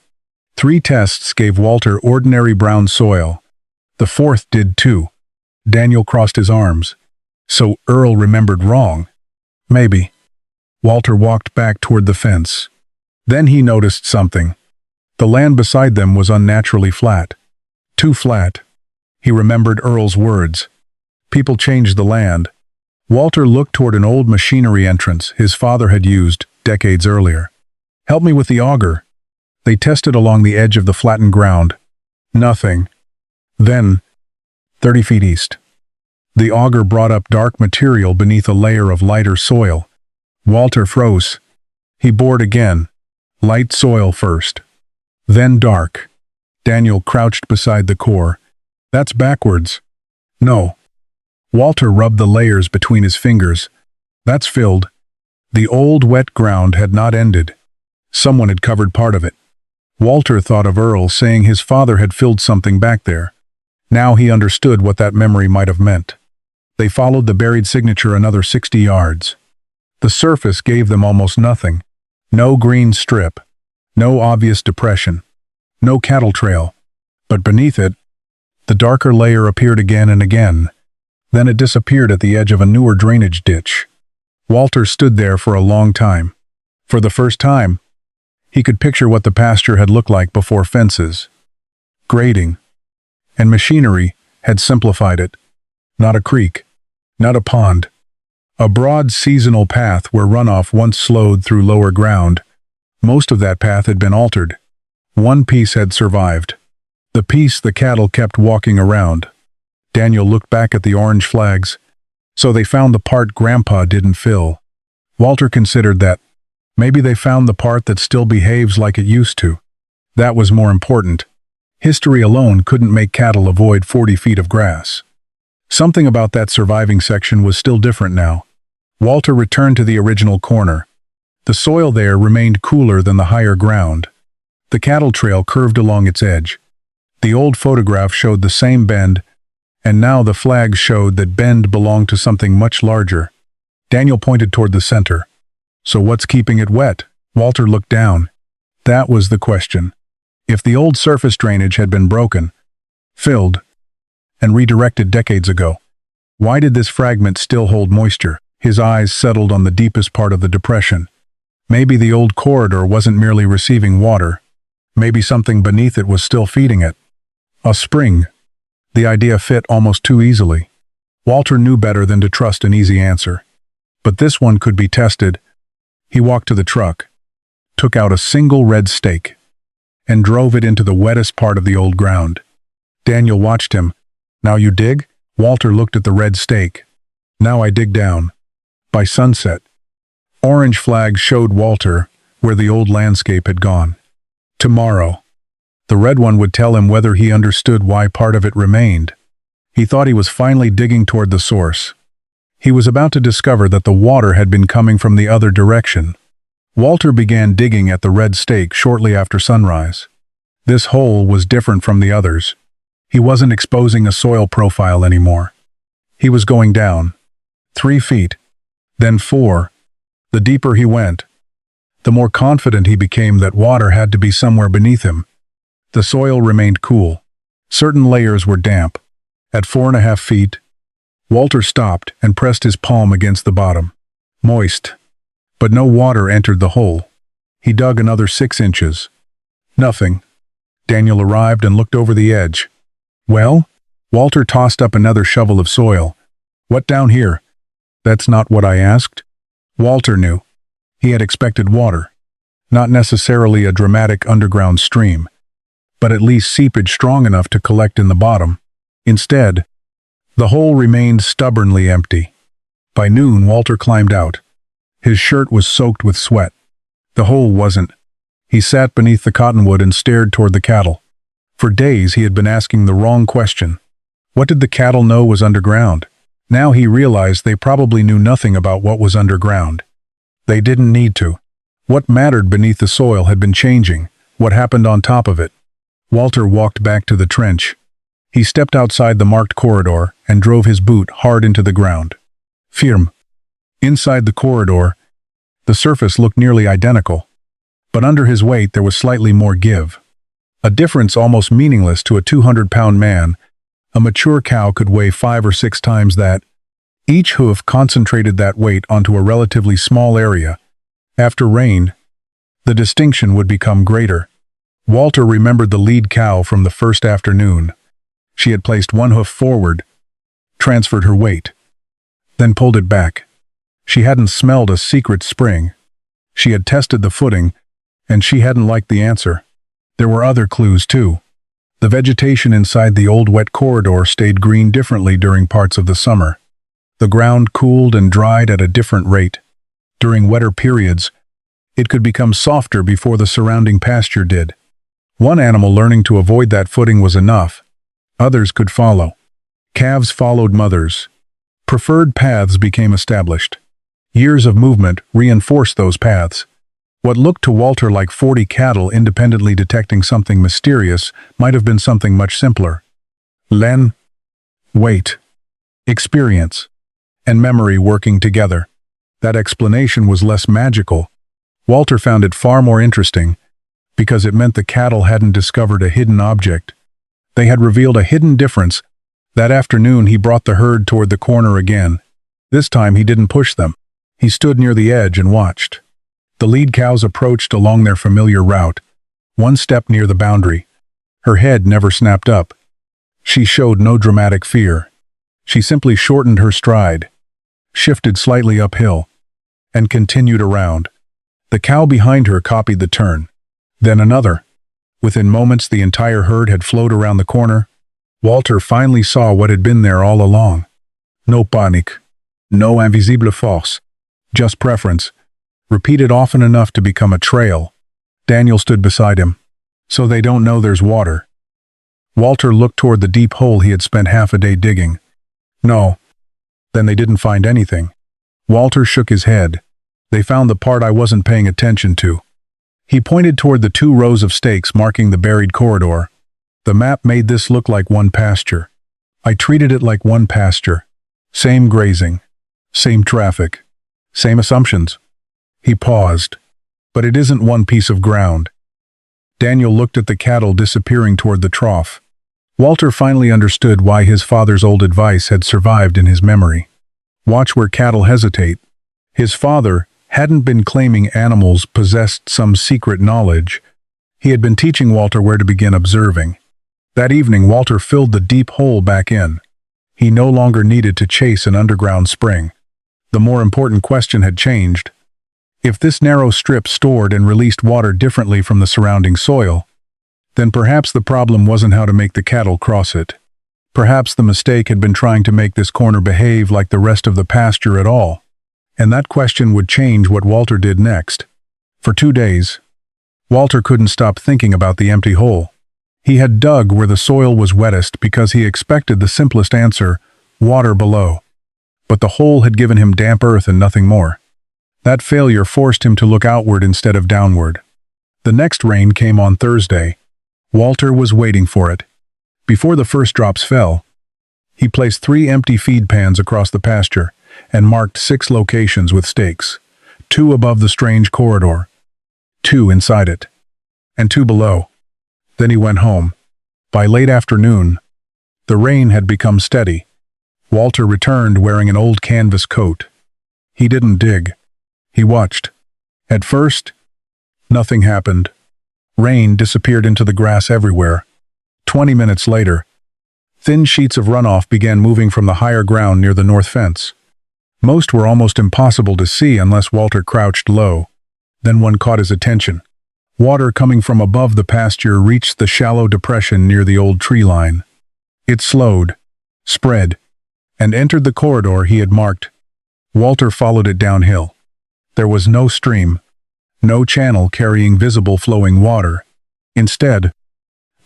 3 tests gave Walter ordinary brown soil. The 4th did too. Daniel crossed his arms. So Earl remembered wrong. Maybe. Walter walked back toward the fence. Then he noticed something. The land beside them was unnaturally flat. Too flat. He remembered Earl's words. People changed the land. Walter looked toward an old machinery entrance his father had used decades earlier. "Help me with the auger." They tested along the edge of the flattened ground. Nothing. Then, 30 feet east, the auger brought up dark material beneath a layer of lighter soil. Walter froze. He bored again. Light soil first. Then dark. Daniel crouched beside the core. "That's backwards." "No." Walter rubbed the layers between his fingers. "That's filled." The old wet ground had not ended. Someone had covered part of it. Walter thought of Earl saying his father had filled something back there. Now he understood what that memory might have meant. They followed the buried signature another 60 yards. The surface gave them almost nothing. No green strip. No obvious depression. No cattle trail. But beneath it, the darker layer appeared again and again. Then it disappeared at the edge of a newer drainage ditch. Walter stood there for a long time. For the first time, he could picture what the pasture had looked like before fences, grading, and machinery had simplified it. Not a creek, not a pond. A broad seasonal path where runoff once slowed through lower ground. Most of that path had been altered. One piece had survived. The piece the cattle kept walking around. Daniel looked back at the orange flags. So they found the part Grandpa didn't fill. Walter considered that maybe they found the part that still behaves like it used to. That was more important. History alone couldn't make cattle avoid 40 feet of grass. Something about that surviving section was still different now. Walter returned to the original corner. The soil there remained cooler than the higher ground. The cattle trail curved along its edge. The old photograph showed the same bend, and now the flag showed that bend belonged to something much larger. Daniel pointed toward the center. So what's keeping it wet? Walter looked down. That was the question. If the old surface drainage had been broken, filled, and redirected decades ago, why did this fragment still hold moisture? His eyes settled on the deepest part of the depression. Maybe the old corridor wasn't merely receiving water. Maybe something beneath it was still feeding it. A spring. The idea fit almost too easily. Walter knew better than to trust an easy answer. But this one could be tested. He walked to the truck, took out a single red stake, and drove it into the wettest part of the old ground. Daniel watched him. Now you dig? Walter looked at the red stake. Now I dig down. By sunset, orange flags showed Walter where the old landscape had gone. Tomorrow, the red one would tell him whether he understood why part of it remained. He thought he was finally digging toward the source. He was about to discover that the water had been coming from the other direction. Walter began digging at the red stake shortly after sunrise. This hole was different from the others. He wasn't exposing a soil profile anymore. He was going down. 3 feet. Then 4. The deeper he went, the more confident he became that water had to be somewhere beneath him. The soil remained cool. Certain layers were damp. At 4.5 feet, Walter stopped and pressed his palm against the bottom. Moist. But no water entered the hole. He dug another 6 inches. Nothing. Daniel arrived and looked over the edge. Well? Walter tossed up another shovel of soil. What down here? That's not what I asked. Walter knew. He had expected water. Not necessarily a dramatic underground stream, but at least seepage strong enough to collect in the bottom. Instead, the hole remained stubbornly empty. By noon, Walter climbed out. His shirt was soaked with sweat. The hole wasn't. He sat beneath the cottonwood and stared toward the cattle. For days he had been asking the wrong question. What did the cattle know was underground? Now he realized they probably knew nothing about what was underground. They didn't need to. What mattered beneath the soil had been changing. What happened on top of it? Walter walked back to the trench. He stepped outside the marked corridor and drove his boot hard into the ground. Firm. Inside the corridor, the surface looked nearly identical, but under his weight there was slightly more give. A difference almost meaningless to a 200-pound man. A mature cow could weigh 5 or 6 times that. Each hoof concentrated that weight onto a relatively small area. After rain, the distinction would become greater. Walter remembered the lead cow from the first afternoon. She had placed one hoof forward, transferred her weight, then pulled it back. She hadn't smelled a secret spring. She had tested the footing, and she hadn't liked the answer. There were other clues, too. The vegetation inside the old wet corridor stayed green differently during parts of the summer. The ground cooled and dried at a different rate. During wetter periods, it could become softer before the surrounding pasture did. One animal learning to avoid that footing was enough. Others could follow. Calves followed mothers. Preferred paths became established. Years of movement reinforced those paths. What looked to Walter like 40 cattle independently detecting something mysterious might have been something much simpler. Weight, experience, and memory working together. That explanation was less magical. Walter found it far more interesting. because it meant the cattle hadn't discovered a hidden object. They had revealed a hidden difference. That afternoon he brought the herd toward the corner again. This time he didn't push them. He stood near the edge and watched. The lead cows approached along their familiar route, one step near the boundary. Her head never snapped up. She showed no dramatic fear. She simply shortened her stride, shifted slightly uphill, and continued around. The cow behind her copied the turn. Then another. Within moments the entire herd had flowed around the corner. Walter finally saw what had been there all along. No panique. No invisible force. Just preference. Repeated often enough to become a trail. Daniel stood beside him. So they don't know there's water. Walter looked toward the deep hole he had spent half a day digging. No. Then they didn't find anything. Walter shook his head. They found the part I wasn't paying attention to. He pointed toward the 2 rows of stakes marking the buried corridor. The map made this look like one pasture. I treated it like one pasture. Same grazing. Same traffic. Same assumptions. He paused. But it isn't one piece of ground. Daniel looked at the cattle disappearing toward the trough. Walter finally understood why his father's old advice had survived in his memory. Watch where cattle hesitate. His father hadn't been claiming animals possessed some secret knowledge. He had been teaching Walter where to begin observing. That evening, Walter filled the deep hole back in. He no longer needed to chase an underground spring. The more important question had changed. If this narrow strip stored and released water differently from the surrounding soil, then perhaps the problem wasn't how to make the cattle cross it. Perhaps the mistake had been trying to make this corner behave like the rest of the pasture at all. And that question would change what Walter did next. For 2 days, Walter couldn't stop thinking about the empty hole. He had dug where the soil was wettest because he expected the simplest answer, water below. But the hole had given him damp earth and nothing more. That failure forced him to look outward instead of downward. The next rain came on Thursday. Walter was waiting for it. Before the first drops fell, he placed 3 empty feed pans across the pasture and marked 6 locations with stakes, 2 above the strange corridor, 2 inside it, and 2 below. Then he went home. By late afternoon, the rain had become steady. Walter returned wearing an old canvas coat. He didn't dig. He watched. At first, nothing happened. Rain disappeared into the grass everywhere. 20 minutes later, thin sheets of runoff began moving from the higher ground near the north fence. Most were almost impossible to see unless Walter crouched low. Then one caught his attention. Water coming from above the pasture reached the shallow depression near the old tree line. It slowed, spread, and entered the corridor he had marked. Walter followed it downhill. There was no stream, no channel carrying visible flowing water. Instead,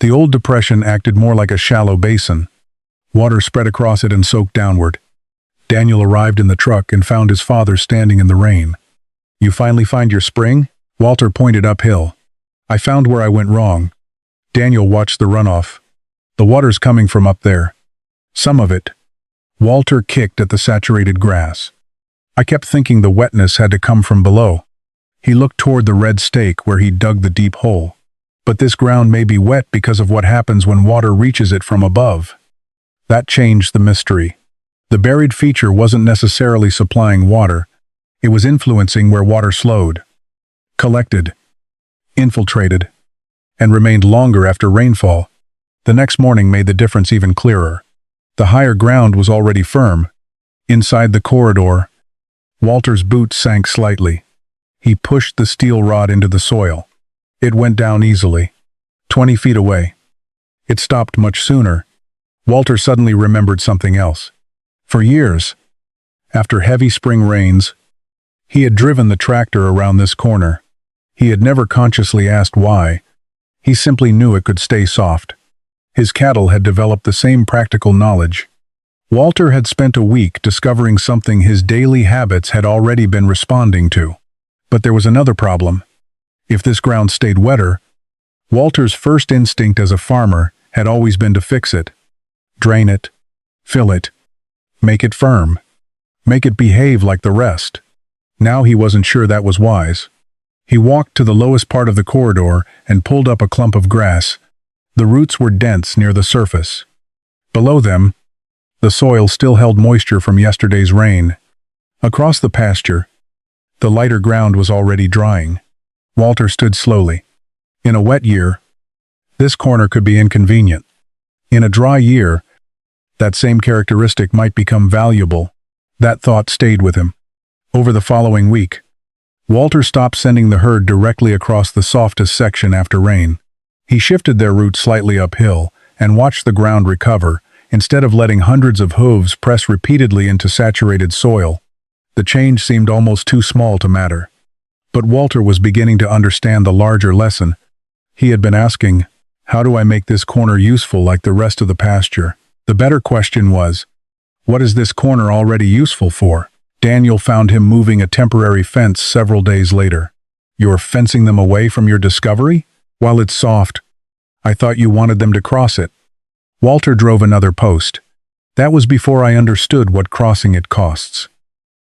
the old depression acted more like a shallow basin. Water spread across it and soaked downward. Daniel arrived in the truck and found his father standing in the rain. "You finally find your spring?" Walter pointed uphill. "I found where I went wrong." Daniel watched the runoff. "The water's coming from up there. Some of it." Walter kicked at the saturated grass. "I kept thinking the wetness had to come from below." He looked toward the red stake where he'd dug the deep hole. "But this ground may be wet because of what happens when water reaches it from above." That changed the mystery. The buried feature wasn't necessarily supplying water. It was influencing where water slowed, collected, infiltrated, and remained longer after rainfall. The next morning made the difference even clearer. The higher ground was already firm. Inside the corridor, Walter's boot sank slightly. He pushed the steel rod into the soil. It went down easily, 20 feet away. It stopped much sooner. Walter suddenly remembered something else. For years, after heavy spring rains, he had driven the tractor around this corner. He had never consciously asked why. He simply knew it could stay soft. His cattle had developed the same practical knowledge. Walter had spent a week discovering something his daily habits had already been responding to. But there was another problem. If this ground stayed wetter, Walter's first instinct as a farmer had always been to fix it. Drain it, fill it, make it firm, make it behave like the rest. Now he wasn't sure that was wise. He walked to the lowest part of the corridor and pulled up a clump of grass. The roots were dense near the surface. Below them, the soil still held moisture from yesterday's rain. Across the pasture, the lighter ground was already drying. Walter stood slowly. In a wet year, this corner could be inconvenient. In a dry year, that same characteristic might become valuable. That thought stayed with him. Over the following week, Walter stopped sending the herd directly across the softest section after rain. He shifted their route slightly uphill and watched the ground recover, instead of letting hundreds of hooves press repeatedly into saturated soil. The change seemed almost too small to matter. But Walter was beginning to understand the larger lesson. He had been asking, how do I make this corner useful like the rest of the pasture? The better question was, what is this corner already useful for? Daniel found him moving a temporary fence several days later. You're fencing them away from your discovery? While it's soft, I thought you wanted them to cross it. Walter drove another post. That was before I understood what crossing it costs.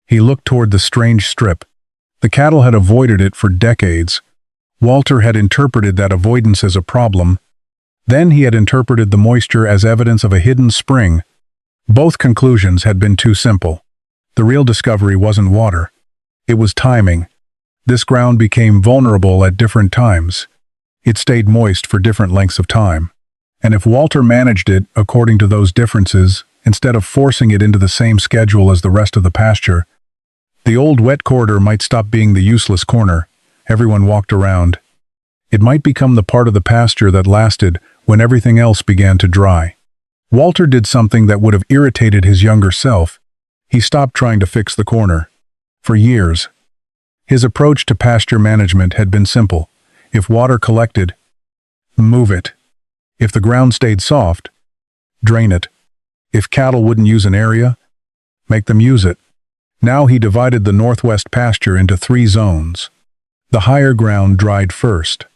He looked toward the strange strip. The cattle had avoided it for decades. Walter had interpreted that avoidance as a problem. Then he had interpreted the moisture as evidence of a hidden spring. Both conclusions had been too simple. The real discovery wasn't water. It was timing. This ground became vulnerable at different times. It stayed moist for different lengths of time. And if Walter managed it according to those differences, instead of forcing it into the same schedule as the rest of the pasture, the old wet corridor might stop being the useless corner everyone walked around. It might become the part of the pasture that lasted when everything else began to dry. Walter did something that would have irritated his younger self. He stopped trying to fix the corner. For years, his approach to pasture management had been simple. If water collected, move it. If the ground stayed soft, drain it. If cattle wouldn't use an area, make them use it. Now he divided the northwest pasture into 3 zones. The higher ground dried first.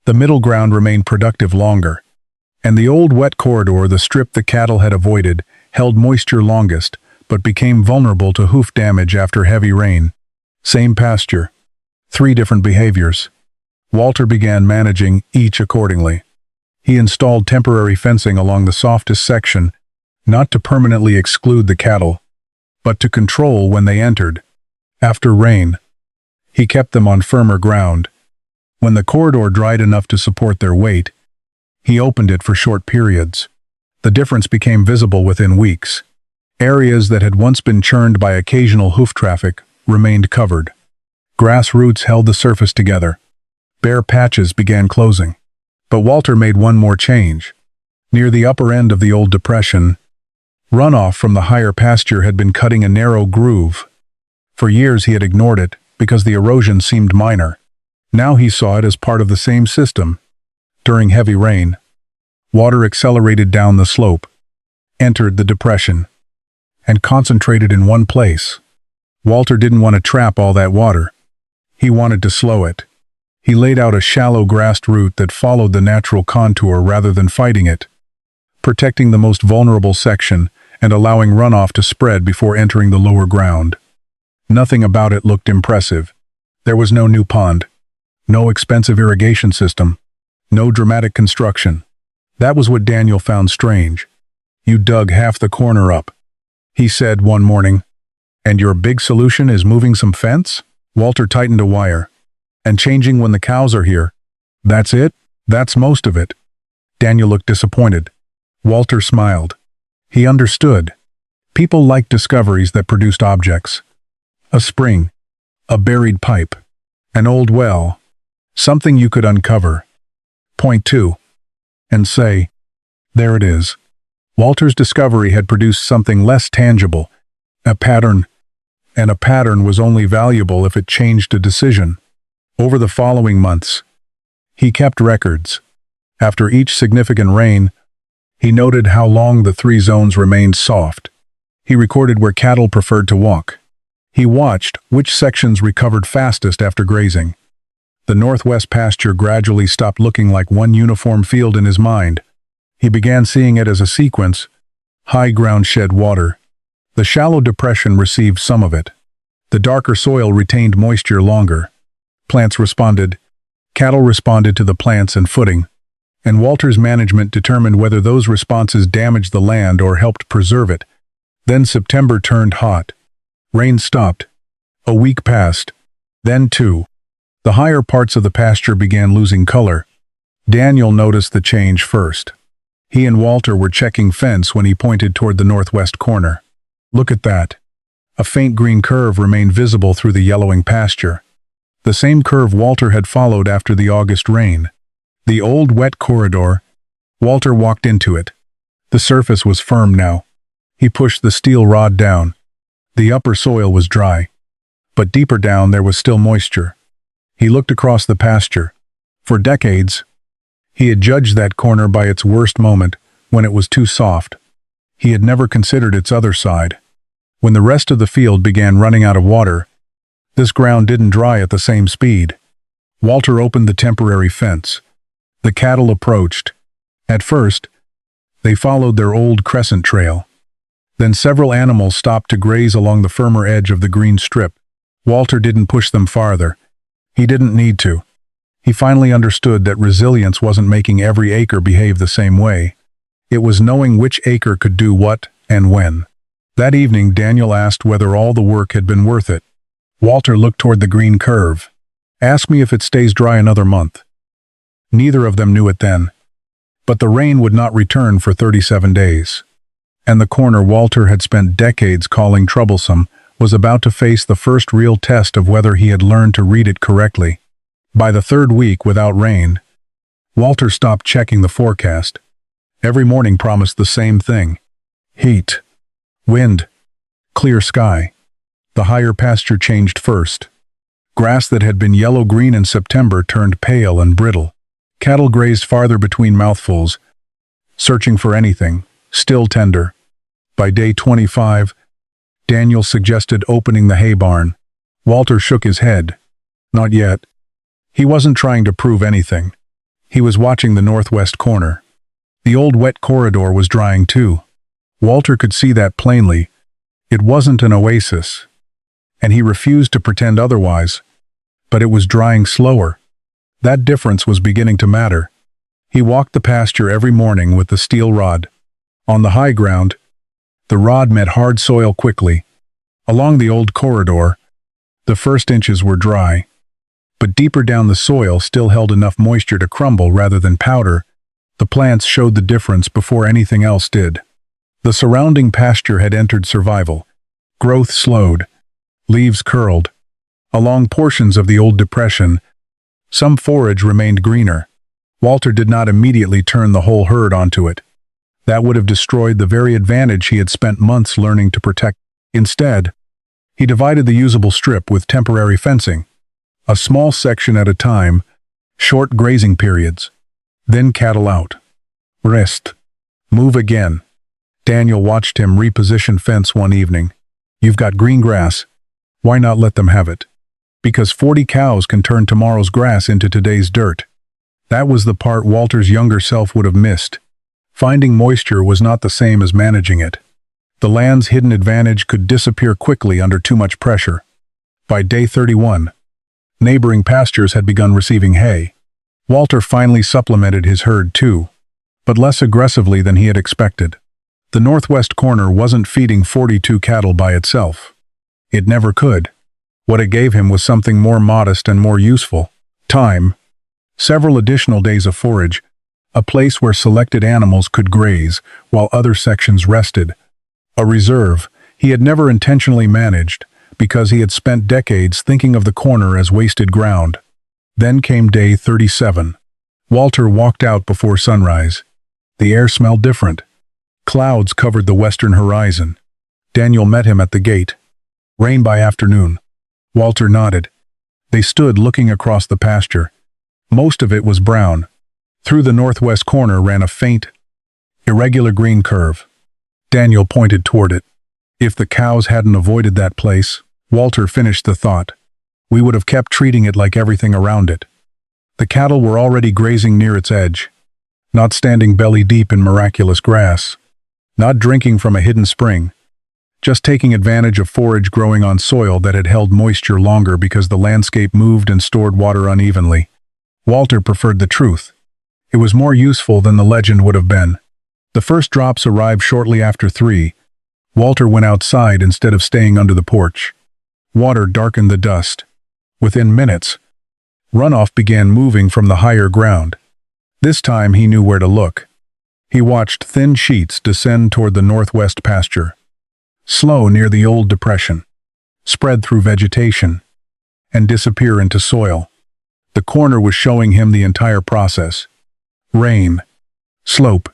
The middle ground remained productive longer. And the old wet corridor, the strip the cattle had avoided, held moisture longest, but became vulnerable to hoof damage after heavy rain. Same pasture. 3 different behaviors. Walter began managing each accordingly. He installed temporary fencing along the softest section, not to permanently exclude the cattle, but to control when they entered. After rain, he kept them on firmer ground. When the corridor dried enough to support their weight, he opened it for short periods. The difference became visible within weeks. Areas that had once been churned by occasional hoof traffic remained covered. Grass roots held the surface together. Bare patches began closing. But Walter made one more change. Near the upper end of the old depression, runoff from the higher pasture had been cutting a narrow groove. For years he had ignored it because the erosion seemed minor. Now he saw it as part of the same system. During heavy rain, water accelerated down the slope, entered the depression, and concentrated in one place. Walter didn't want to trap all that water. He wanted to slow it. He laid out a shallow grassed route that followed the natural contour rather than fighting it, protecting the most vulnerable section and allowing runoff to spread before entering the lower ground. Nothing about it looked impressive. There was no new pond, no expensive irrigation system, no dramatic construction. That was what Daniel found strange. You dug half the corner up, he said one morning. And your big solution is moving some fence? Walter tightened a wire. And changing when the cows are here. That's it? That's most of it. Daniel looked disappointed. Walter smiled. He understood. People liked discoveries that produced objects. A spring, a buried pipe, an old well, something you could uncover, point to, and say, there it is. Walter's discovery had produced something less tangible, a pattern, and a pattern was only valuable if it changed a decision. Over the following months, he kept records. After each significant rain, he noted how long the 3 zones remained soft. He recorded where cattle preferred to walk. He watched which sections recovered fastest after grazing. The northwest pasture gradually stopped looking like one uniform field in his mind. He began seeing it as a sequence. High ground shed water. The shallow depression received some of it. The darker soil retained moisture longer. Plants responded. Cattle responded to the plants and footing, and Walter's management determined whether those responses damaged the land or helped preserve it. Then September turned hot. Rain stopped. A week passed. Then two. The higher parts of the pasture began losing color. Daniel noticed the change first. He and Walter were checking fence when he pointed toward the northwest corner. "Look at that." A faint green curve remained visible through the yellowing pasture. The same curve Walter had followed after the August rain. The old wet corridor. Walter walked into it. The surface was firm now. He pushed the steel rod down. The upper soil was dry, but deeper down there was still moisture. He looked across the pasture. For decades, he had judged that corner by its worst moment, when it was too soft. He had never considered its other side. When the rest of the field began running out of water, this ground didn't dry at the same speed. Walter opened the temporary fence. The cattle approached. At first, they followed their old crescent trail. Then several animals stopped to graze along the firmer edge of the green strip. Walter didn't push them farther. He didn't need to. He finally understood that resilience wasn't making every acre behave the same way. It was knowing which acre could do what and when. That evening, Daniel asked whether all the work had been worth it. Walter looked toward the green curve. "Ask me if it stays dry another month." Neither of them knew it then. But the rain would not return for 37 days. And the corner Walter had spent decades calling troublesome was about to face the first real test of whether he had learned to read it correctly. By the third week without rain, Walter stopped checking the forecast. Every morning promised the same thing: heat, wind, clear sky. The higher pasture changed first. Grass that had been yellow-green in September turned pale and brittle. Cattle grazed farther between mouthfuls, searching for anything, still tender. By day 25, Daniel suggested opening the hay barn. Walter shook his head. Not yet. He wasn't trying to prove anything. He was watching the northwest corner. The old wet corridor was drying too. Walter could see that plainly. It wasn't an oasis, and he refused to pretend otherwise, but it was drying slower. That difference was beginning to matter. He walked the pasture every morning with the steel rod. On the high ground, the rod met hard soil quickly. Along the old corridor, the first inches were dry, but deeper down the soil still held enough moisture to crumble rather than powder. The plants showed the difference before anything else did. The surrounding pasture had entered survival. Growth slowed. Leaves curled. Along portions of the old depression, some forage remained greener. Walter did not immediately turn the whole herd onto it. That would have destroyed the very advantage he had spent months learning to protect. Instead, he divided the usable strip with temporary fencing, a small section at a time, short grazing periods. Then cattle out. Rest. Move again. Daniel watched him reposition fence one evening. "You've got green grass. Why not let them have it?" "Because 40 cows can turn tomorrow's grass into today's dirt." That was the part Walter's younger self would have missed. Finding moisture was not the same as managing it. The land's hidden advantage could disappear quickly under too much pressure. By day 31, neighboring pastures had begun receiving hay. Walter finally supplemented his herd too, but less aggressively than he had expected. The northwest corner wasn't feeding 42 cattle by itself. It never could. What it gave him was something more modest and more useful: time. Several additional days of forage, a place where selected animals could graze while other sections rested. A reserve he had never intentionally managed because he had spent decades thinking of the corner as wasted ground. Then came day 37. Walter walked out before sunrise. The air smelled different. Clouds covered the western horizon. Daniel met him at the gate. "Rain by afternoon." Walter nodded. They stood looking across the pasture. Most of it was brown. Through the northwest corner ran a faint, irregular green curve. Daniel pointed toward it. If the cows hadn't avoided that place, Walter finished the thought, we would have kept treating it like everything around it. The cattle were already grazing near its edge, not standing belly deep in miraculous grass, not drinking from a hidden spring, just taking advantage of forage growing on soil that had held moisture longer because the landscape moved and stored water unevenly. Walter preferred the truth. It was more useful than the legend would have been. The first drops arrived shortly after 3. Walter went outside instead of staying under the porch. Water darkened the dust. Within minutes, runoff began moving from the higher ground. This time he knew where to look. He watched thin sheets descend toward the northwest pasture, slow near the old depression, spread through vegetation, and disappear into soil. The corner was showing him the entire process. Rain, slope,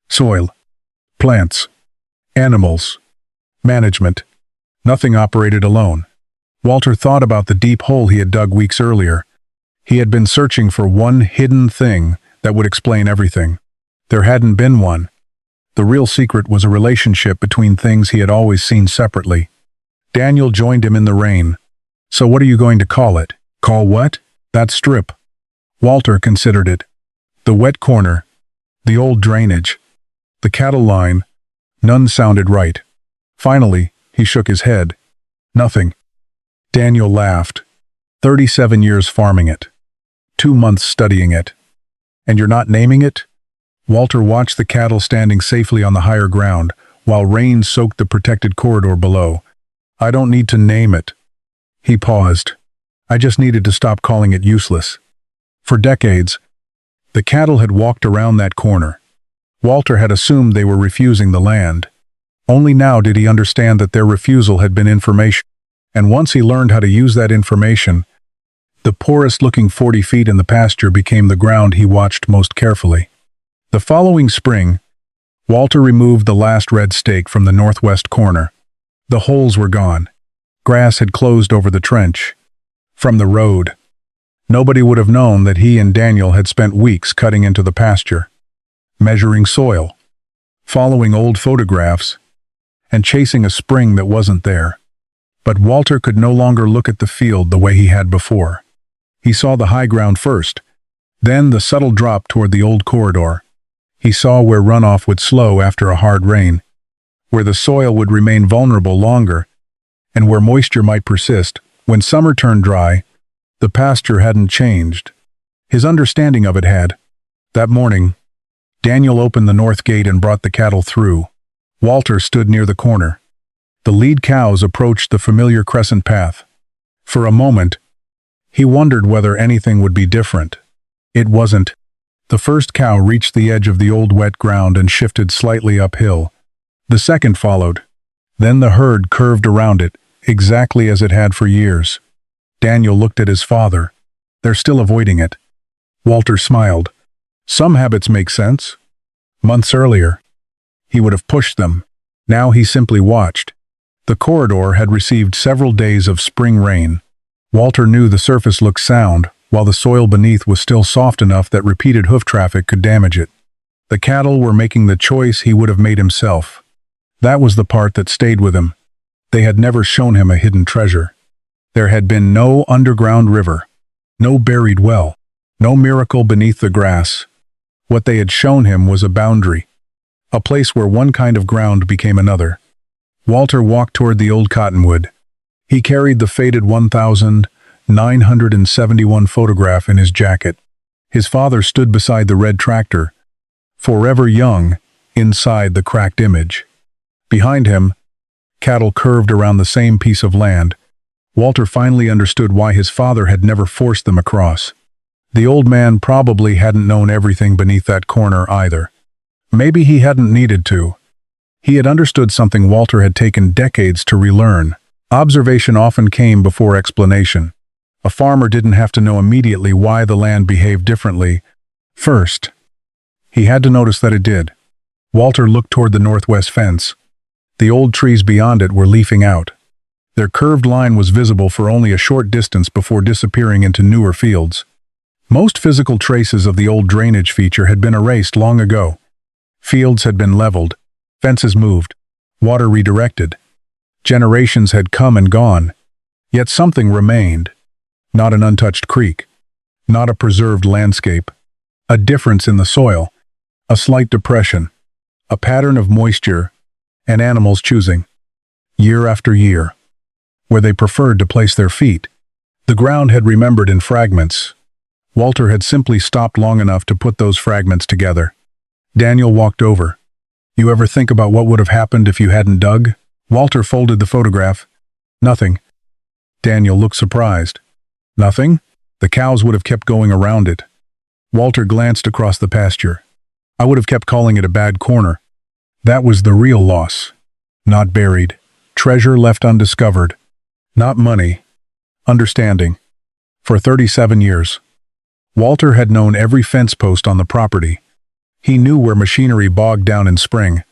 soil, plants, animals, management. Nothing operated alone. Walter thought about the deep hole he had dug weeks earlier. He had been searching for one hidden thing that would explain everything. There hadn't been one. The real secret was a relationship between things he had always seen separately. Daniel joined him in the rain. So what are you going to call it? Call what? That strip. Walter considered it. The wet corner. The old drainage. The cattle line. None sounded right. Finally, he shook his head. Nothing. Daniel laughed. 37 years farming it. 2 months studying it. And you're not naming it? Walter watched the cattle standing safely on the higher ground, while rain soaked the protected corridor below. I don't need to name it. He paused. I just needed to stop calling it useless. For decades, the cattle had walked around that corner. Walter had assumed they were refusing the land. Only now did he understand that their refusal had been information. And once he learned how to use that information, the poorest-looking 40 feet in the pasture became the ground he watched most carefully. The following spring, Walter removed the last red stake from the northwest corner. The holes were gone. Grass had closed over the trench. From the road, nobody would have known that he and Daniel had spent weeks cutting into the pasture, measuring soil, following old photographs, and chasing a spring that wasn't there. But Walter could no longer look at the field the way he had before. He saw the high ground first, then the subtle drop toward the old corridor. He saw where runoff would slow after a hard rain, where the soil would remain vulnerable longer, and where moisture might persist. When summer turned dry, the pasture hadn't changed. His understanding of it had. That morning, Daniel opened the north gate and brought the cattle through. Walter stood near the corner. The lead cows approached the familiar crescent path. For a moment, he wondered whether anything would be different. It wasn't. The first cow reached the edge of the old wet ground and shifted slightly uphill. The second followed. Then the herd curved around it, exactly as it had for years. Daniel looked at his father. They're still avoiding it. Walter smiled. Some habits make sense. Months earlier, he would have pushed them. Now he simply watched. The corridor had received several days of spring rain. Walter knew the surface looked sound, while the soil beneath was still soft enough that repeated hoof traffic could damage it. The cattle were making the choice he would have made himself. That was the part that stayed with him. They had never shown him a hidden treasure. There had been no underground river, no buried well, no miracle beneath the grass. What they had shown him was a boundary, a place where one kind of ground became another. Walter walked toward the old cottonwood. He carried the faded 1971 photograph in his jacket. His father stood beside the red tractor, forever young, inside the cracked image. Behind him, cattle curved around the same piece of land. Walter finally understood why his father had never forced them across. The old man probably hadn't known everything beneath that corner either. Maybe he hadn't needed to. He had understood something Walter had taken decades to relearn. Observation often came before explanation. A farmer didn't have to know immediately why the land behaved differently. First, he had to notice that it did. Walter looked toward the northwest fence. The old trees beyond it were leafing out. Their curved line was visible for only a short distance before disappearing into newer fields. Most physical traces of the old drainage feature had been erased long ago. Fields had been leveled, fences moved, water redirected. Generations had come and gone, yet something remained. Not an untouched creek, not a preserved landscape. A difference in the soil, a slight depression, a pattern of moisture, and animals choosing. year after year, where they preferred to place their feet. The ground had remembered in fragments. Walter had simply stopped long enough to put those fragments together. Daniel walked over. You ever think about what would have happened if you hadn't dug? Walter folded the photograph. Nothing. Daniel looked surprised. Nothing? The cows would have kept going around it. Walter glanced across the pasture. I would have kept calling it a bad corner. That was the real loss. Not buried. Treasure left undiscovered. Not money. Understanding. For 37 years. Walter had known every fence post on the property. He knew where machinery bogged down in spring,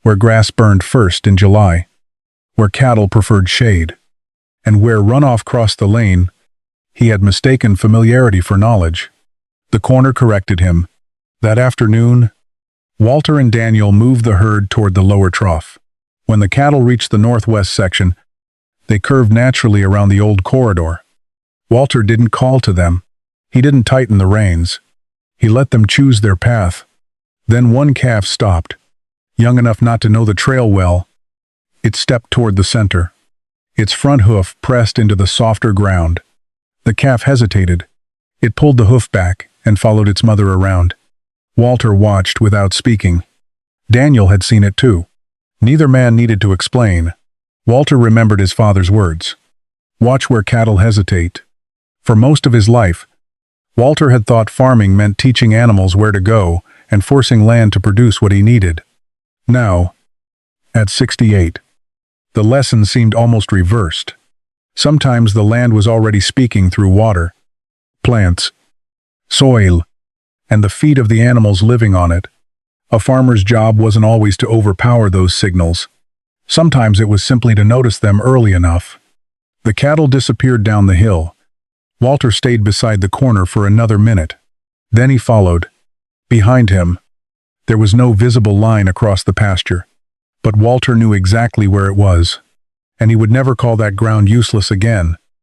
where grass burned first in July, where cattle preferred shade, and where runoff crossed the lane. He had mistaken familiarity for knowledge. The corner corrected him. That afternoon, Walter and Daniel moved the herd toward the lower trough. When the cattle reached the northwest section, they curved naturally around the old corridor. Walter didn't call to them. He didn't tighten the reins. He let them choose their path. Then one calf stopped, young enough not to know the trail well. It stepped toward the center. Its front hoof pressed into the softer ground. The calf hesitated. It pulled the hoof back and followed its mother around. Walter watched without speaking. Daniel had seen it too. Neither man needed to explain. Walter remembered his father's words. Watch where cattle hesitate. For most of his life, Walter had thought farming meant teaching animals where to go and forcing land to produce what he needed. Now, at 68, the lesson seemed almost reversed. Sometimes the land was already speaking through water, plants, soil, and the feet of the animals living on it. A farmer's job wasn't always to overpower those signals. Sometimes it was simply to notice them early enough. The cattle disappeared down the hill. Walter stayed beside the corner for another minute. Then he followed. Behind him, there was no visible line across the pasture, but Walter knew exactly where it was, and he would never call that ground useless again.